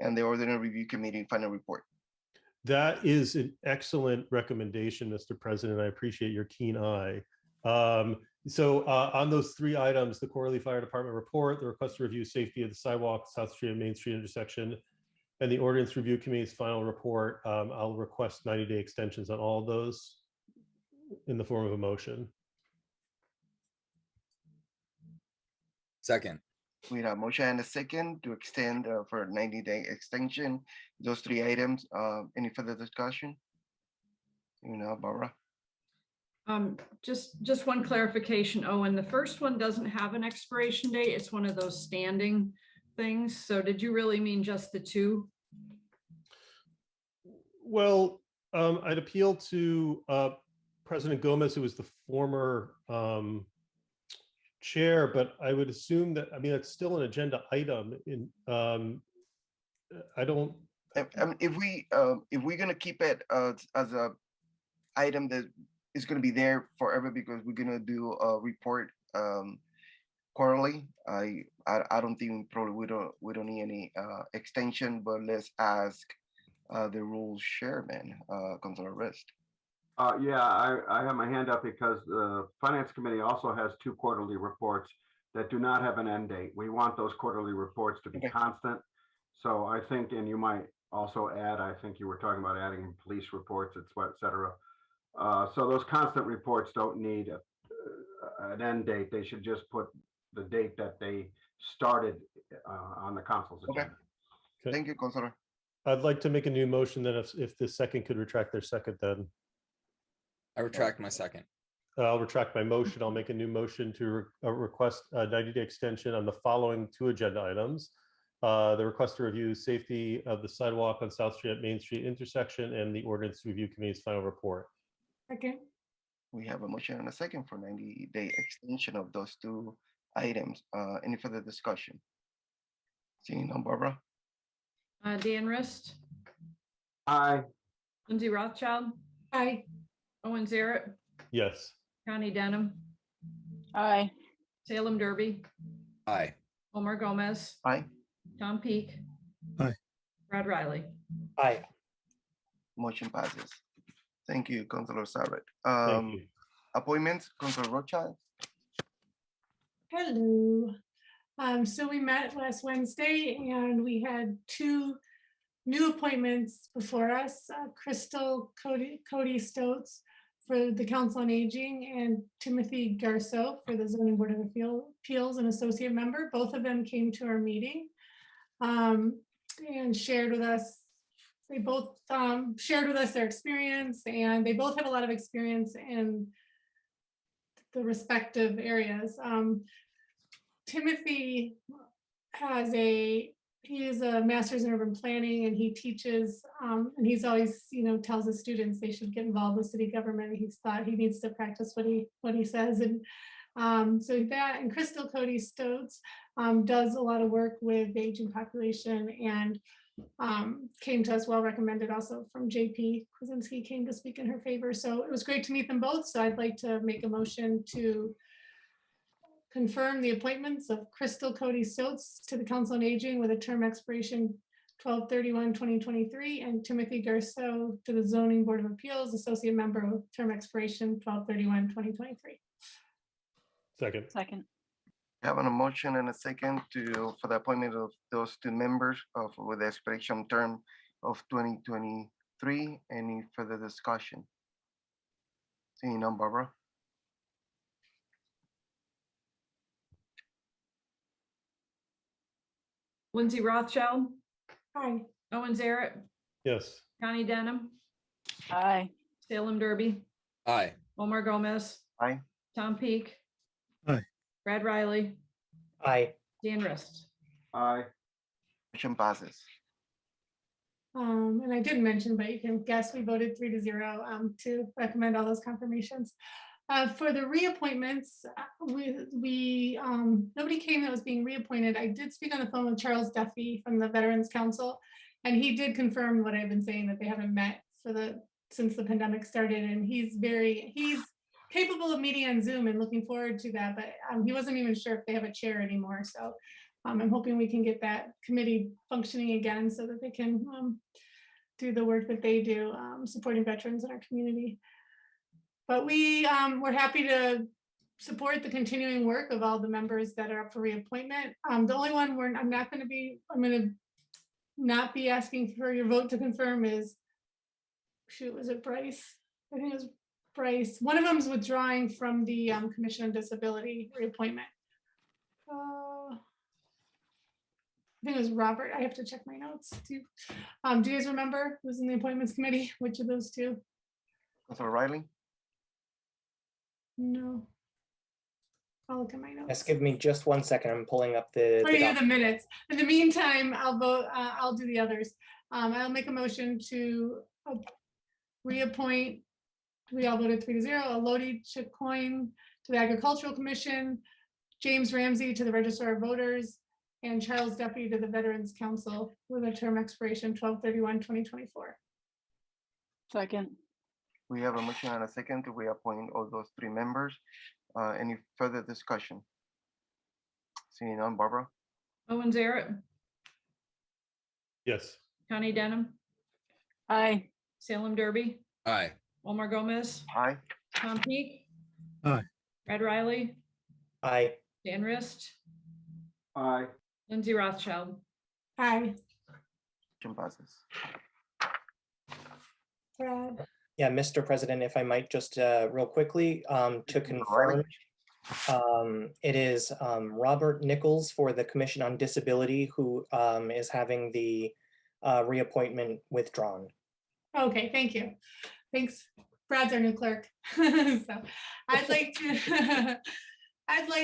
and the ordinary review committee final report. That is an excellent recommendation, Mr. President. I appreciate your keen eye. So on those 3 items, the quarterly fire department report, the request to review safety of the sidewalk, South Street and Main Street intersection, and the ordinance review committee's final report, I'll request 90-day extensions on all of those in the form of a motion. Second. We have a motion and a second to extend for 90-day extension, those 3 items. Any further discussion? You know, Barbara? Just one clarification, Owen. The first one doesn't have an expiration date. It's one of those standing things. So did you really mean just the 2? Well, I'd appeal to President Gomez, who was the former chair, but I would assume that, I mean, it's still an agenda item. I don't. If we're gonna keep it as a item that is gonna be there forever because we're gonna do a report quarterly, I don't think probably we don't need any extension, but let's ask the rules chairman, Councilor Rist. Yeah, I have my hand up because the Finance Committee also has 2 quarterly reports that do not have an end date. We want those quarterly reports to be constant. So I think, and you might also add, I think you were talking about adding police reports, et cetera. So those constant reports don't need an end date. They should just put the date that they started on the council's agenda. Okay. Thank you, Councilor. I'd like to make a new motion that if the second could retract their second, then. I retract my second. I'll retract my motion. I'll make a new motion to request a 90-day extension on the following 2 agenda items. The request to review safety of the sidewalk on South Street at Main Street intersection and the ordinance review committee's final report. Okay. We have a motion and a second for 90-day extension of those 2 items. Any further discussion? Seeing none, Barbara? Dan Rist, Aye. Lindsay Rothschild, Aye. Owen Zaret, Yes. Connie Denham, Aye. Salem Derby, Aye. Omar Gomez, Aye. Tom Peak, Aye. Brad Riley. Aye. Motion passes. Thank you, Councilor Sarek. Thank you. Appointments, Councilor Rothschild. Hello. So we met last Wednesday and we had 2 new appointments before us, Crystal Cody Stotz for the Council on Aging and Timothy Garceau for the Zoning Board of Appeals, an associate member. Both of them came to our meeting and shared with us. They both shared with us their experience, and they both have a lot of experience in the respective areas. Timothy has a he is a master's in urban planning, and he teaches, and he's always, tells his students they should get involved with city government. He's thought he needs to practice what he says. And so that, and Crystal Cody Stokes does a lot of work with the aging population, and came to us well recommended also from JP Kwasinski, came to speak in her favor. So it was great to meet them both. So I'd like to make a motion to confirm the appointments of Crystal Cody Stokes to the Council on Aging with a term expiration 12/31/2023, and Timothy Garceau to the Zoning Board of Appeals, Associate Member with term expiration 12/31/2023. Second. Second. Having a motion and a second for the appointment of those two members with the expiration term of 2023. Any further discussion? Seeing none, Barbara? Lindsay Rothschild, Aye. Owen Zaret, Yes. Connie Denham, Aye. Salem Derby, Aye. Omar Gomez, Aye. Tom Peak, Aye. Brad Riley, Aye. Dan Rist. Aye. Motion passes. And I didn't mention, but you can guess we voted 3-0 to recommend all those confirmations. For the reappointments, nobody came that was being reappointed. I did speak on the phone with Charles Duffy from the Veterans Council, and he did confirm what I've been saying, that they haven't met since the pandemic started, and he's capable of meeting on Zoom and looking forward to that, but he wasn't even sure if they have a chair anymore. So I'm hoping we can get that committee functioning again so that they can do the work that they do, supporting veterans in our community. But we're happy to support the continuing work of all the members that are up for reappointment. The only one I'm going to not be asking for your vote to confirm is, was it Bryce? I think it was Bryce. One of them is withdrawing from the Commission on Disability reappointment. I think it was Robert. I have to check my notes too. Do you guys remember who's in the appointments committee? Which of those two? Councilor Riley? No. I'll look at my notes. Just give me just 1 second. I'm pulling up the. The minutes. In the meantime, I'll vote. I'll do the others. I'll make a motion to reappoint. We all voted 3-0. Elodie Chicoine to the Agricultural Commission, James Ramsey to the Register of Voters, and Charles Duffy to the Veterans Council with a term expiration 12/31/2024. Second. We have a motion and a second to reappoint all those three members. Any further discussion? Seeing none, Barbara? Owen Zaret, Yes. Connie Denham, Aye. Salem Derby, Aye. Omar Gomez, Aye. Tom Peak, Aye. Brad Riley, Aye. Dan Rist, Aye. Lindsay Rothschild. Aye. Motion passes. Brad. Yeah, Mr. President, if I might just real quickly to confirm, it is Robert Nichols for the Commission on Disability who is having the reappointment withdrawn. Okay, thank you. Thanks. Brad's our new clerk. So I'd like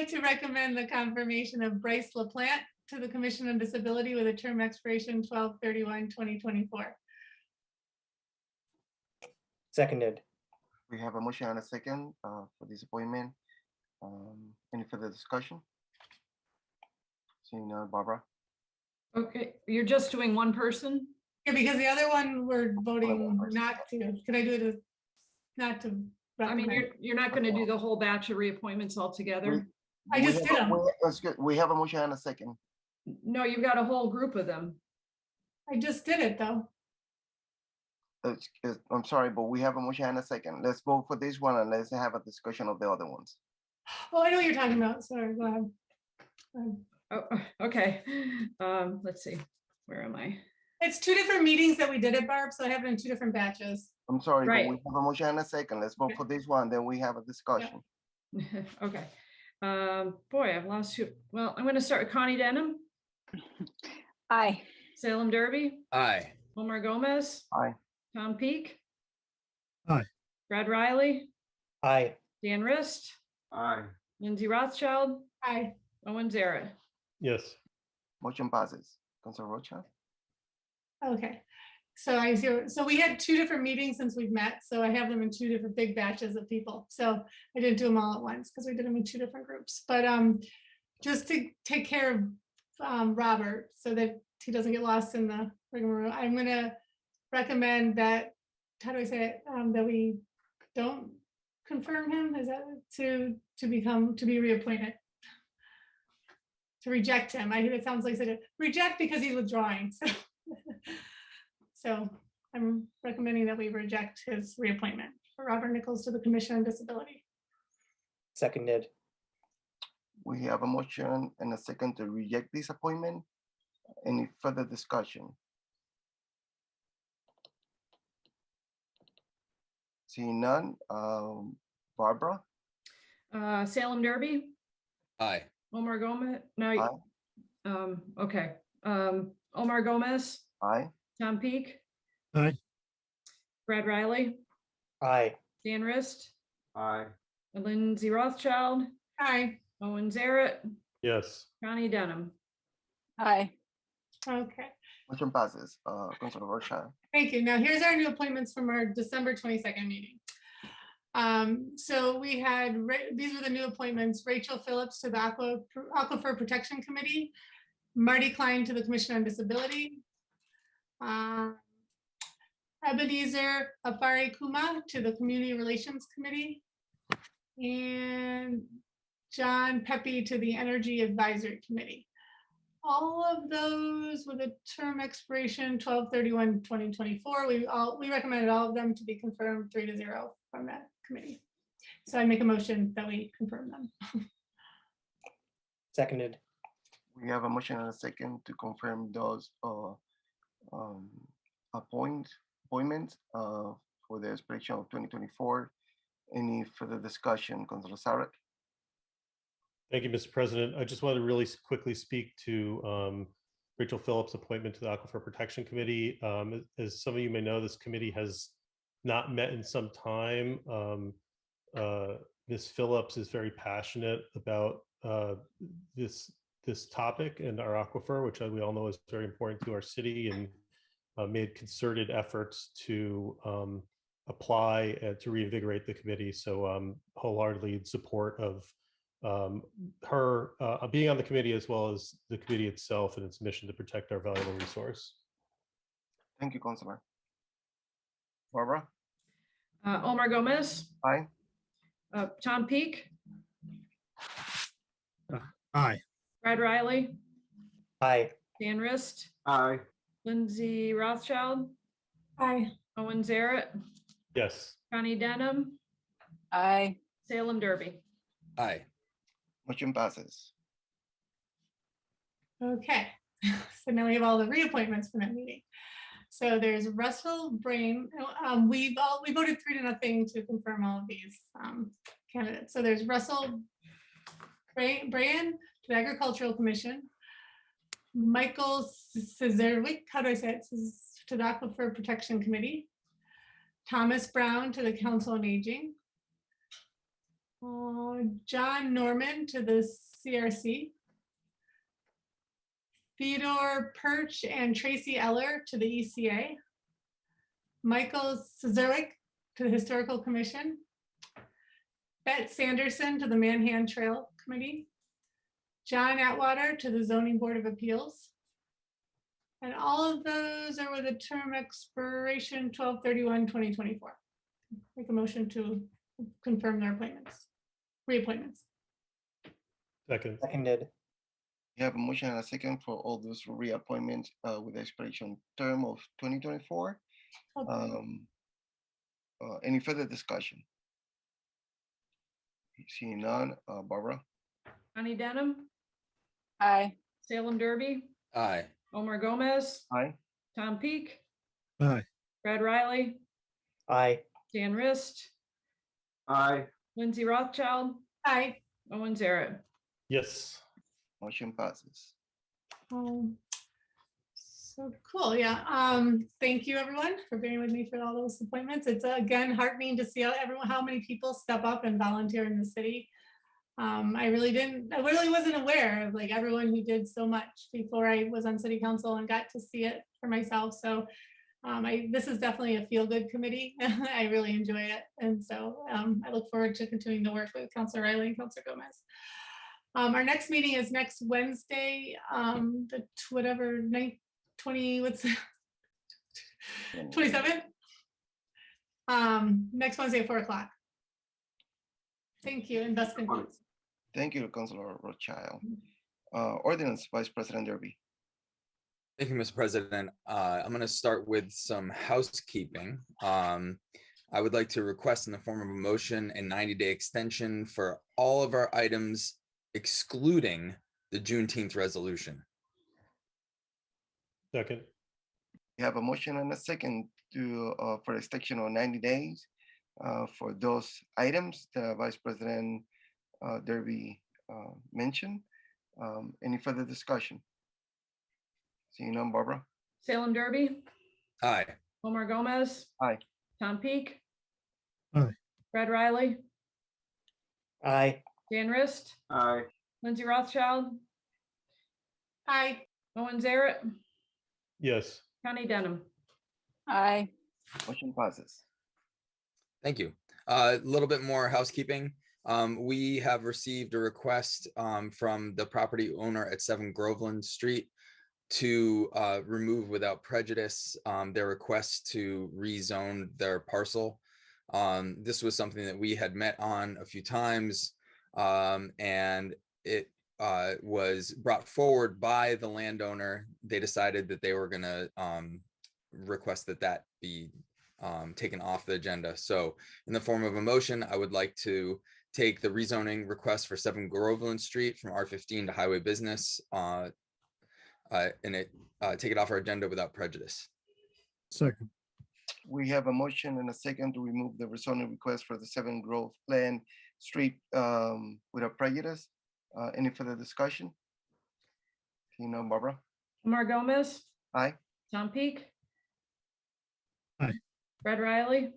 to recommend the confirmation of Bryce Laplante to the Commission on Disability with a term expiration 12/31/2024. Seconded. We have a motion and a second for this appointment. Any further discussion? Seeing none, Barbara? Okay, you're just doing one person? Yeah, because the other one we're voting not to. Can I do it as not to? I mean, recommend? you're not going to do the whole batch of reappointments all together? I just did them. That's good. We have a motion and a second. No, you've got a whole group of them. I just did it though. I'm sorry, but we have a motion and a second. Let's vote for this one and let's have a discussion of the other ones. Oh, I know what you're talking about. Sorry, go ahead. Oh, okay. Let's see. Where am I? It's two different meetings that we did it, Barb, so I have it in two different batches. I'm sorry, Right. but we have a motion and a second. Let's vote for this one, then we have a discussion. Okay. Boy, I've lost you. Well, I'm going to start with Connie Denham. Aye. Salem Derby. Aye. Omar Gomez. Aye. Tom Peak. Aye. Brad Riley. Aye. Dan Rist. Aye. Lindsay Rothschild. Aye. Owen Zaret. Yes. Motion passes. Councilor Rocha? Okay, so I see, so we had 2 different meetings since we've met, so I have them in 2 different big batches of people. So I didn't do them all at once because we did them in 2 different groups. But just to take care of Robert so that he doesn't get lost in the rigmarole, I'm gonna recommend that, how do I say it, that we don't confirm him, is that to be reappointed? To reject him. I think it sounds like such a reject because he's withdrawing. So I'm recommending that we reject his reappointment for Robert Nichols to the Commission on Disability. Seconded. We have a motion and a second to reject this appointment. Any further discussion? Seeing none, Barbara? Salem Derby, Aye. Omar Gomez, no, okay. Omar Gomez, Aye. Tom Peak, Aye. Brad Riley, Aye. Dan Rist, Aye. Lindsay Rothschild, Aye. Owen Zaret, Yes. Connie Denham. Aye. Okay, Motion passes. Councilor Rocha? thank you. Now here's our new appointments from our December 22nd meeting. So we had, these were the new appointments: Rachel Phillips to the Aquifer Protection Committee, Marty Klein to the Commission on Disability, Ebenezer Afari Kuma to the Community Relations Committee, and John Pepe to the Energy Advisory Committee. All of those with a term expiration 12/31/2024. We recommended all of them to be confirmed 3-0 from that committee. So I make a motion that we confirm them. Seconded. We have a motion and a second to confirm those appointments for the expiration of 2024. Any further discussion, Councilor Sarek? Thank you, Mr. President. I just wanted to really quickly speak to Rachel Phillips' appointment to the Aquifer Protection Committee. As some of you may know, this committee has not met in some time. Ms. Phillips is very passionate about this topic and our aquifer, which we all know is very important to our city, and made concerted efforts to apply and to reinvigorate the committee. So wholeheartedly in support of her being on the committee, as well as the committee itself and its mission to protect our valuable resource. Thank you, Councilor. Barbara? Omar Gomez, Aye. Tom Peak, Aye. Brad Riley, Aye. Dan Rist, Aye. Lindsay Rothschild, Aye. Owen Zaret, Yes. Connie Denham, Aye. Salem Derby. Aye. Motion passes. Okay, so now we have all the reappointments from that meeting. So there's Russell Brain. We voted 3-0 to confirm all of these candidates. So there's Russell Brain to the Agricultural Commission, Michael Cesarewicz, how do I say it, to the Aquifer Protection Committee, Thomas Brown to the Council on Aging, John Norman to the CRC, Theodore Perch and Tracy Eller to the ECA, Michael Cesarewicz to the Historical Commission, Bette Sanderson to the Manhan Trail Committee, John Atwater to the Zoning Board of Appeals. And all of those are with a term expiration 12/31/2024. Make a motion to confirm their reappointments. Seconded. We have a motion and a second for all those reappointments with the expiration term of 2024. Any further discussion? Seeing none, Barbara? Connie Denham, Aye. Salem Derby, Aye. Omar Gomez, Aye. Tom Peak, Aye. Brad Riley, Aye. Dan Rist, Aye. Lindsay Rothschild, Aye. Owen Zaret. Yes. Motion passes. So cool, yeah. Thank you everyone for being with me for all those appointments. It's again heartening to see how many people step up and volunteer in the city. I really wasn't aware of like everyone who did so much before I was on city council and got to see it for myself. So this is definitely a feel-good committee. I really enjoy it. And so I look forward to continuing to work with Councilor Riley and Councilor Gomez. Our next meeting is next Wednesday, the 27th. Next Wednesday at 4 o'clock. Thank you, and best concludes. Thank you, Councilor Rothschild. Ordinance, Vice President Derby. Thank you, Mr. President. I'm going to start with some housekeeping. I would like to request in the form of a motion a 90-day extension for all of our items excluding the Juneteenth resolution. Second. We have a motion and a second to for extension of 90 days for those items that Vice President Derby mentioned. Any further discussion? Seeing none, Barbara? Salem Derby, Aye. Omar Gomez, Aye. Tom Peak, Aye. Fred Riley, Aye. Dan Rist, Aye. Lindsay Rothschild, Aye. Owen Zaret, Yes. Connie Denham. Aye. Motion passes. Thank you. A little bit more housekeeping. We have received a request from the property owner at 7 Groveland Street to remove without prejudice their request to rezone their parcel. This was something that we had met on a few times, and it was brought forward by the landowner. They decided that they were going to request that that be taken off the agenda. So in the form of a motion, I would like to take the rezoning request for 7 Groveland Street from R15 to Highway Business and take it off our agenda without prejudice. Second. We have a motion and a second to remove the rezoning request for the 7 Groveland Street without prejudice. Any further discussion? Seeing none, Barbara? Omar Gomez, Aye. Tom Peak, Aye. Fred Riley,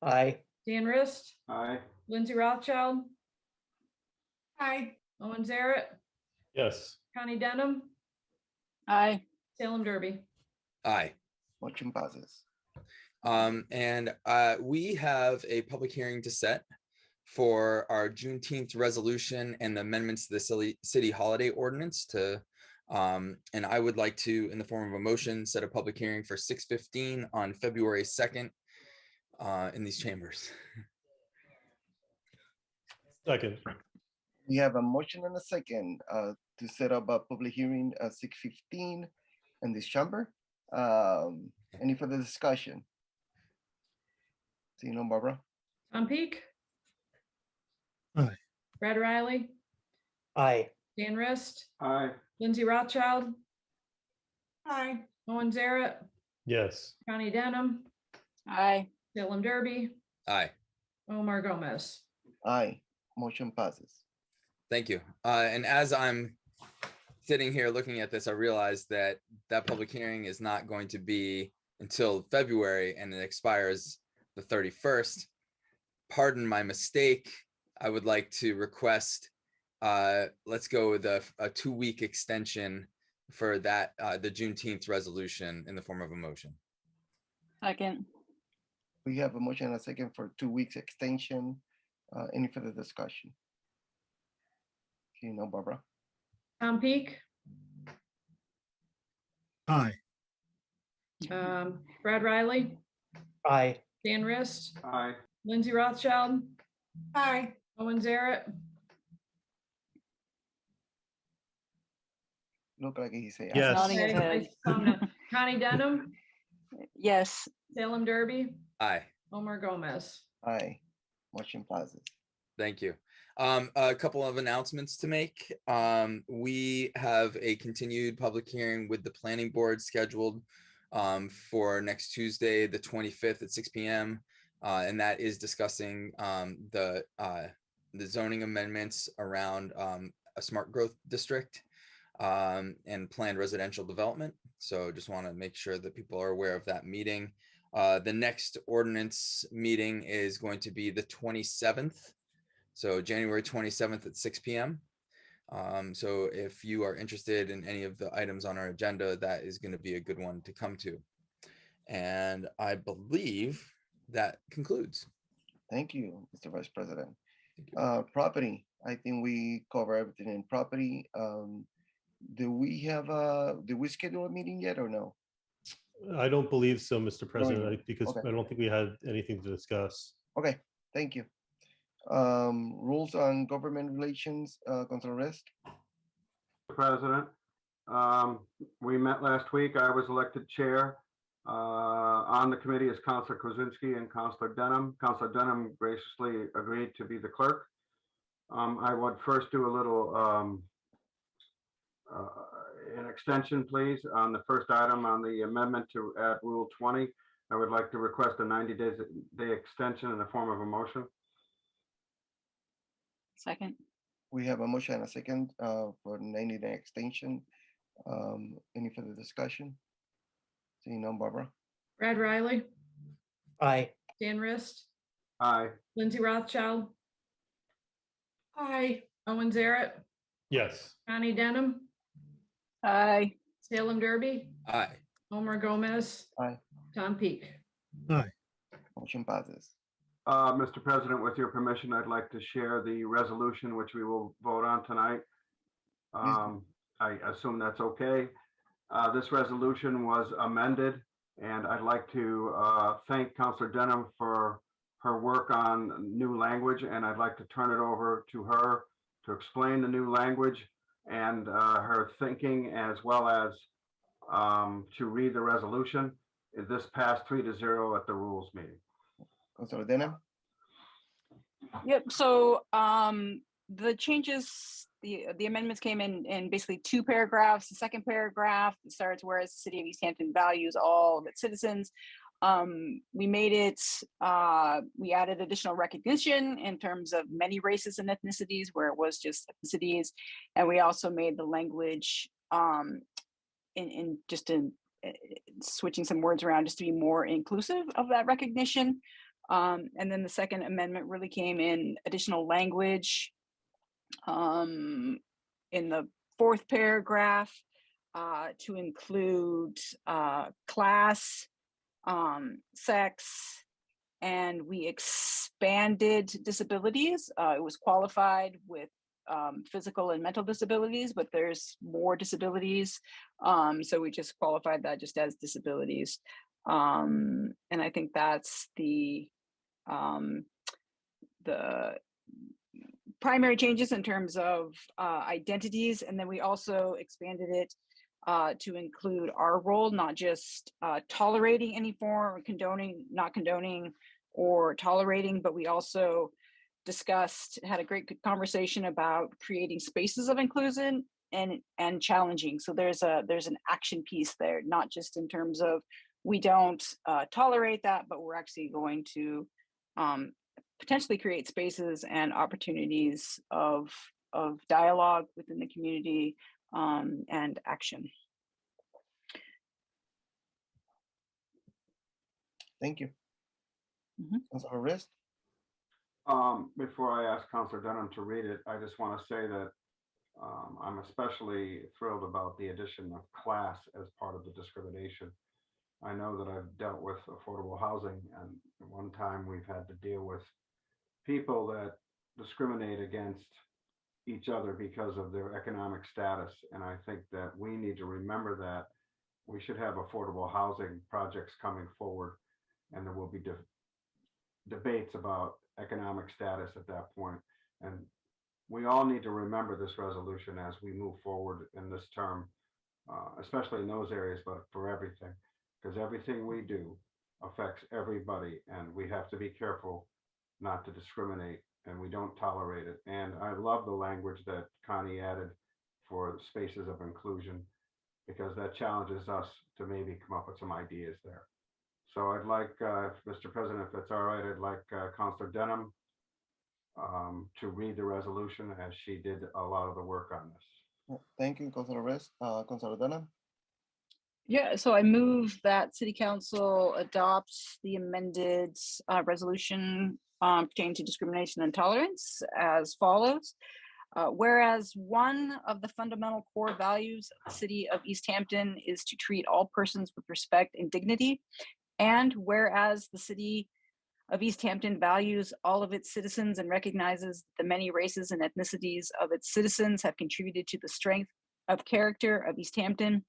Aye. Dan Rist, Aye. Lindsay Rothschild, Aye. Owen Zaret, Yes. Connie Denham, Aye. Salem Derby. Aye. Motion passes. And we have a public hearing to set for our Juneteenth resolution and the amendments to the city holiday ordinance to, and I would like to, in the form of a motion, set a public hearing for 6:15 on February 2nd in these chambers. Second. We have a motion and a second to set up a public hearing at 6:15 in this chamber. Any further discussion? Seeing none, Barbara? Tom Peak, Aye. Fred Riley, Aye. Dan Rist, Aye. Lindsay Rothschild, Aye. Owen Zaret, Yes. Connie Denham, Aye. Salem Derby, Aye. Omar Gomez. Aye. Motion passes. Thank you. And as I'm sitting here looking at this, I realized that that public hearing is not going to be until February and it expires the 31st. Pardon my mistake. I would like to request, let's go with a 2-week extension for that, the Juneteenth resolution in the form of a motion. Second. We have a motion and a second for 2 weeks extension. Any further discussion? Okay, no, Barbara? Tom Peak, Aye. Fred Riley, Aye. Dan Rist, Aye. Lindsay Rothschild, Aye. Owen Zaret, Look like he said. Yes. Nodding his head. Connie Denham, Yes. Salem Derby, Aye. Omar Gomez. Aye. Motion passes. Thank you. A couple of announcements to make. We have a continued public hearing with the planning board scheduled for next Tuesday, the 25th at 6 p.m. And that is discussing the zoning amendments around a smart growth district and planned residential development. So just want to make sure that people are aware of that meeting. The next ordinance meeting is going to be the 27th. So January 27th at 6 p.m. So if you are interested in any of the items on our agenda, that is going to be a good one to come to. And I believe that concludes. Thank you, Mr. Vice President. Property, I think we cover everything in property. Do we schedule a meeting yet or no? I don't believe so, Mr. President, yet. because Okay. I don't think we had anything to discuss. Okay, thank you. Rules on government relations, Councilor Rest. President, we met last week. I was elected chair. On the committee is Councilor Kozinski and Councilor Denham. Councilor Denham graciously agreed to be the clerk. I would first do a little an extension, please, on the first item on the amendment to add Rule 20. I would like to request a 90-day extension in the form of a motion. Second. We have a motion and a second for 90-day extension. Any further discussion? Seeing none, Barbara. Brad Riley, Aye. Dan Rist, Aye. Lindsay Rothschild, Aye. Owen Zaret, Yes. Connie Denham, Aye. Salem Derby, Aye. Omar Gomez, Aye. Tom Peak. Aye. Motion passes. Mr. President, with your permission, I'd like to share the resolution which we will vote on tonight. I assume that's okay. This resolution was amended, and I'd like to thank Councilor Denham for her work on new language, and I'd like to turn it over to her to explain the new language and her thinking, as well as to read the resolution. This passed 3-0 at the rules meeting. Councilor Denham. Yep, so the changes, the amendments came in basically 2 paragraphs. The second paragraph starts, whereas the city of Easthampton values all of its citizens. We made it, we added additional recognition in terms of many races and ethnicities where it was just ethnicities. And we also made the language in switching some words around just to be more inclusive of that recognition. And then the second amendment really came in additional language in the 4th paragraph to include class, sex, and we expanded disabilities. It was qualified with physical and mental disabilities, but there's more disabilities. So we just qualified that just as disabilities. And I think that's the primary changes in terms of identities. And then we also expanded it to include our role, not just tolerating any form or not condoning or tolerating, but we also had a great conversation about creating spaces of inclusion and challenging. So there's an action piece there, not just in terms of we don't tolerate that, but we're actually going to potentially create spaces and opportunities of dialogue within the community and action. Thank you. Councilor Rist. Before I ask Councilor Denham to read it, I just want to say that I'm especially thrilled about the addition of class as part of the discrimination. I know that I've dealt with affordable housing, and one time we've had to deal with people that discriminate against each other because of their economic status. And I think that we need to remember that we should have affordable housing projects coming forward, and there will be debates about economic status at that point. And we all need to remember this resolution as we move forward in this term, especially in those areas, but for everything, because everything we do affects everybody, and we have to be careful not to discriminate, and we don't tolerate it. And I love the language that Connie added for spaces of inclusion, because that challenges us to maybe come up with some ideas there. So I'd like, Mr. President, if that's all right, I'd like Councilor Denham to read the resolution, as she did a lot of the work on this. Thank you, Councilor Rist. Councilor Denham. Yeah, so I move that city council adopts the amended resolution pertaining to discrimination and tolerance as follows. Whereas one of the fundamental core values of the city of Easthampton is to treat all persons with respect and dignity, and whereas the city of Easthampton values all of its citizens and recognizes the many races and ethnicities of its citizens have contributed to the strength of character of Easthampton,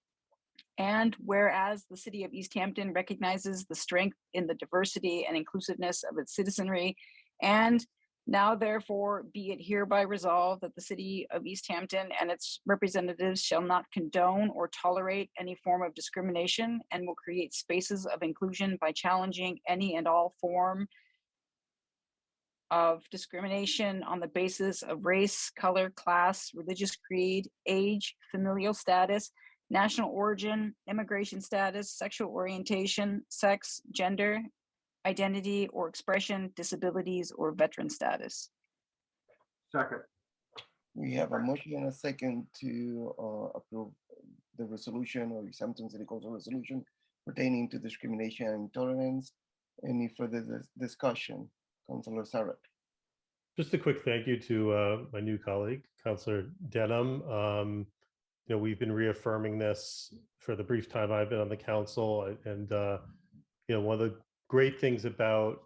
and whereas the city of Easthampton recognizes the strength in the diversity and inclusiveness of its citizenry, and now therefore be it hereby resolved that the city of Easthampton and its representatives shall not condone or tolerate any form of discrimination and will create spaces of inclusion by challenging any and all form of discrimination on the basis of race, color, class, religious creed, age, familial status, national origin, immigration status, sexual orientation, sex, gender, identity or expression, disabilities, or veteran status. Second. We have a motion and a second to approve the resolution or Easthampton City Council resolution pertaining to discrimination and intolerance. Any further discussion? Councilor Sarek. Just a quick thank you to my new colleague, Councilor Denham. You know, we've been reaffirming this for the brief time I've been on the council, and you know, one of the great things about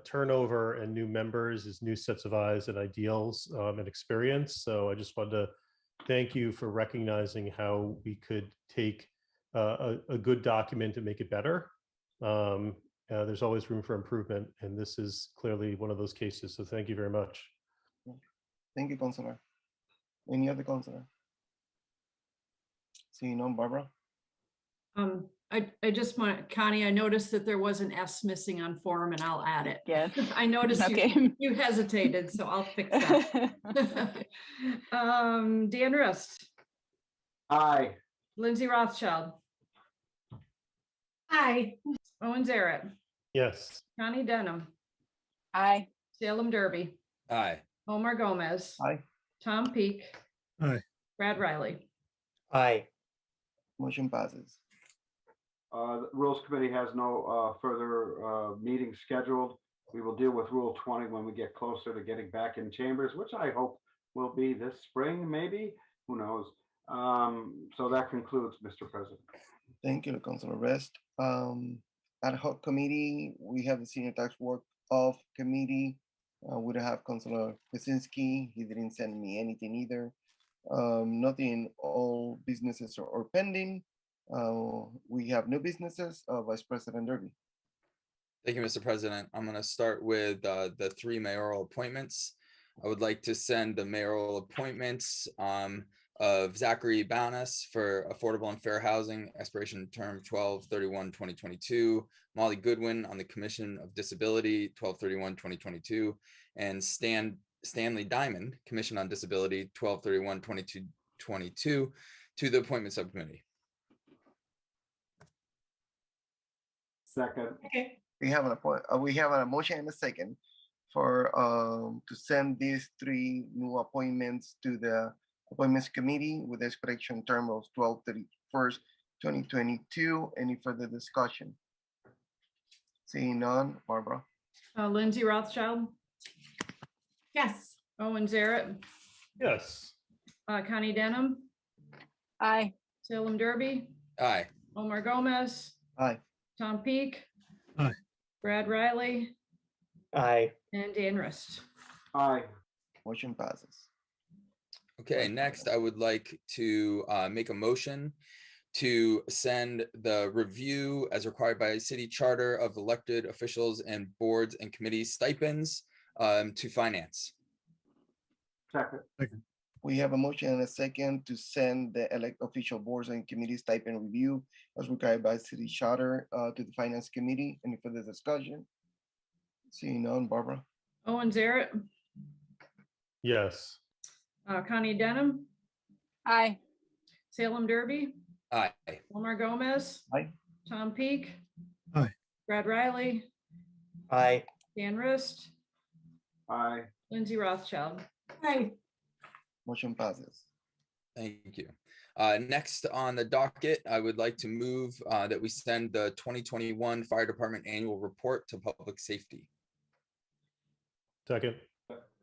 turnover and new members is new sets of eyes and ideals and experience. So I just wanted to thank you for recognizing how we could take a good document and make it better. There's always room for improvement, and this is clearly one of those cases. So thank you very much. Thank you, Councilor. Any other councilor? Seeing none, Barbara? I just want, Connie, I noticed that there was an S missing on form, and I'll add it. Yeah. I noticed Okay. you hesitated, so I'll fix that. Dan Rust, Aye. Lindsay Rothschild, Aye. Owen Zaret, Yes. Connie Denham, Aye. Salem Derby, Aye. Omar Gomez, Aye. Tom Peak, Aye. Brad Riley. Aye. Motion passes. The Rules Committee has no further meetings scheduled. We will deal with Rule 20 when we get closer to getting back in chambers, which I hope will be this spring, maybe. Who knows? So that concludes, Mr. President. Thank you, Councilor Rest. Ad hoc committee, we have the Senior Tax Work Off Committee. We don't have Councilor Kuczynski. He didn't send me anything either. Nothing, all businesses are pending. We have new businesses. Vice President Derby. Thank you, Mr. President. I'm going to start with the 3 mayoral appointments. I would like to send the mayoral appointments of Zachary Banas for affordable and fair housing, expiration term 12/31/2022, Molly Goodwin on the Commission of Disability, 12/31/2022, and Stanley Diamond, Commission on Disability, 12/31/2022, to the appointment subcommittee. Second. Okay. We have a motion and a second for to send these 3 new appointments to the Appointments Committee with the expiration term of 12/31/2022. Any further discussion? Seeing none, Barbara. Lindsay Rothschild, Yes. Owen Zaret, Yes. Connie Denham, Aye. Salem Derby, Aye. Omar Gomez, Aye. Tom Peak, Aye. Brad Riley, Aye. and Dan Rust. Aye. Motion passes. Okay, next I would like to make a motion to send the review as required by city charter of elected officials and boards and committees stipends to finance. Second. We have a motion and a second to send the elect official boards and committees stipend review as required by city charter to the Finance Committee. Any further discussion? Seeing none, Barbara. Owen Zaret, Yes. Connie Denham, Aye. Salem Derby, Aye. Omar Gomez, Aye. Tom Peak, Aye. Brad Riley, Aye. Dan Rust, Aye. Lindsay Rothschild. Aye. Motion passes. Thank you. Next on the docket, I would like to move that we send the 2021 Fire Department Annual Report to Public Safety. Second.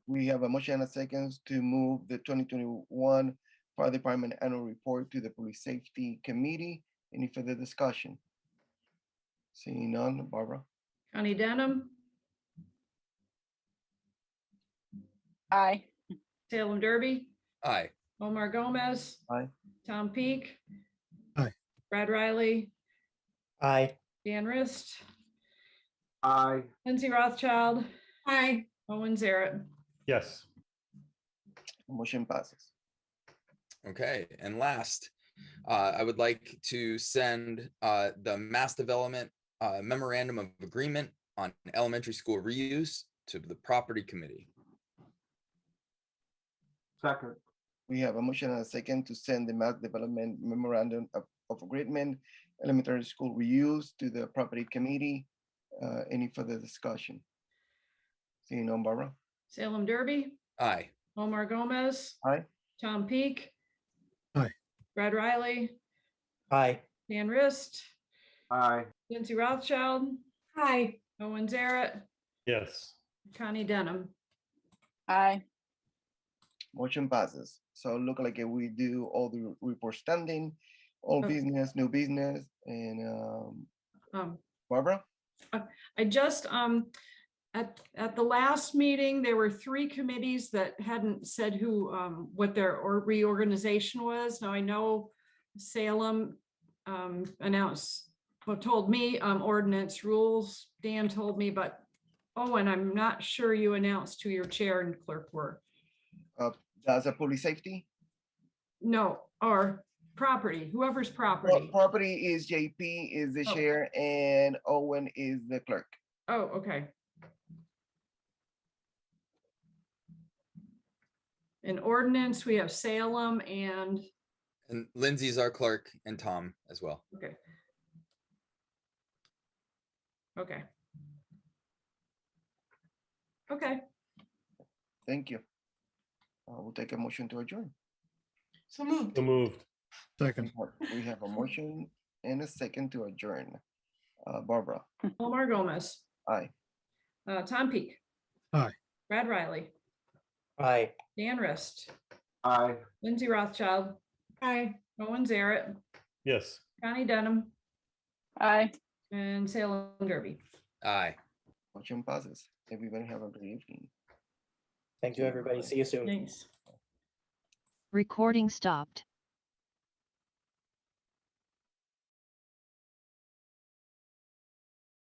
We have a motion and a second to move the 2021 Fire Department Annual Report to the Public Safety Committee. Any further discussion? Seeing none, Barbara? Connie Denham, Aye. Salem Derby, Aye. Omar Gomez, Aye. Tom Peak. Aye. Brad Riley, Aye. Dan Rist, Aye. Lindsay Rothschild, Aye. Owen Zaret. Yes. Motion passes. Okay, and last, I would like to send the Mass Development Memorandum of Agreement on Elementary School Reuse to the Property Committee. Second. We have a motion and a second to send the Mass Development Memorandum of Agreement, Elementary School Reuse to the Property Committee. Any further discussion? Seeing none, Barbara? Salem Derby, Aye. Omar Gomez, Aye. Tom Peak. Aye. Brad Riley, Aye. Dan Rist, Aye. Lindsay Rothschild, Aye. Owen Zaret, Yes. Connie Denham. Aye. Motion passes. So look like we do all the report standing, all Okay. business, new business, and Um, Barbara? I just, at the last meeting, there were 3 committees that hadn't said who, what their reorganization was. Now I know Salem announced, well, told me ordinance rules. Dan told me, but Owen, I'm not sure you announced who your chair and clerk were. That's a public safety? No, or property, whoever's property. Property is JP is the Oh. chair and Owen is the clerk. Oh, okay. In ordinance, we have Salem and, And Lindsay's our clerk and Tom as well. okay. Okay. Okay. Thank you. We'll take a motion to adjourn. So moved. So moved. Second. We have a motion and a second to adjourn. Barbara? Omar Gomez, Aye. Tom Peak. Aye. Brad Riley, Aye. Dan Rist, Aye. Lindsay Rothschild, Aye. Owen Zaret, Yes. Connie Denham, Aye. and Salem Derby. Aye. Motion passes. Everybody have a great evening. Thank you, everybody. See you soon. Thanks. Recording stopped.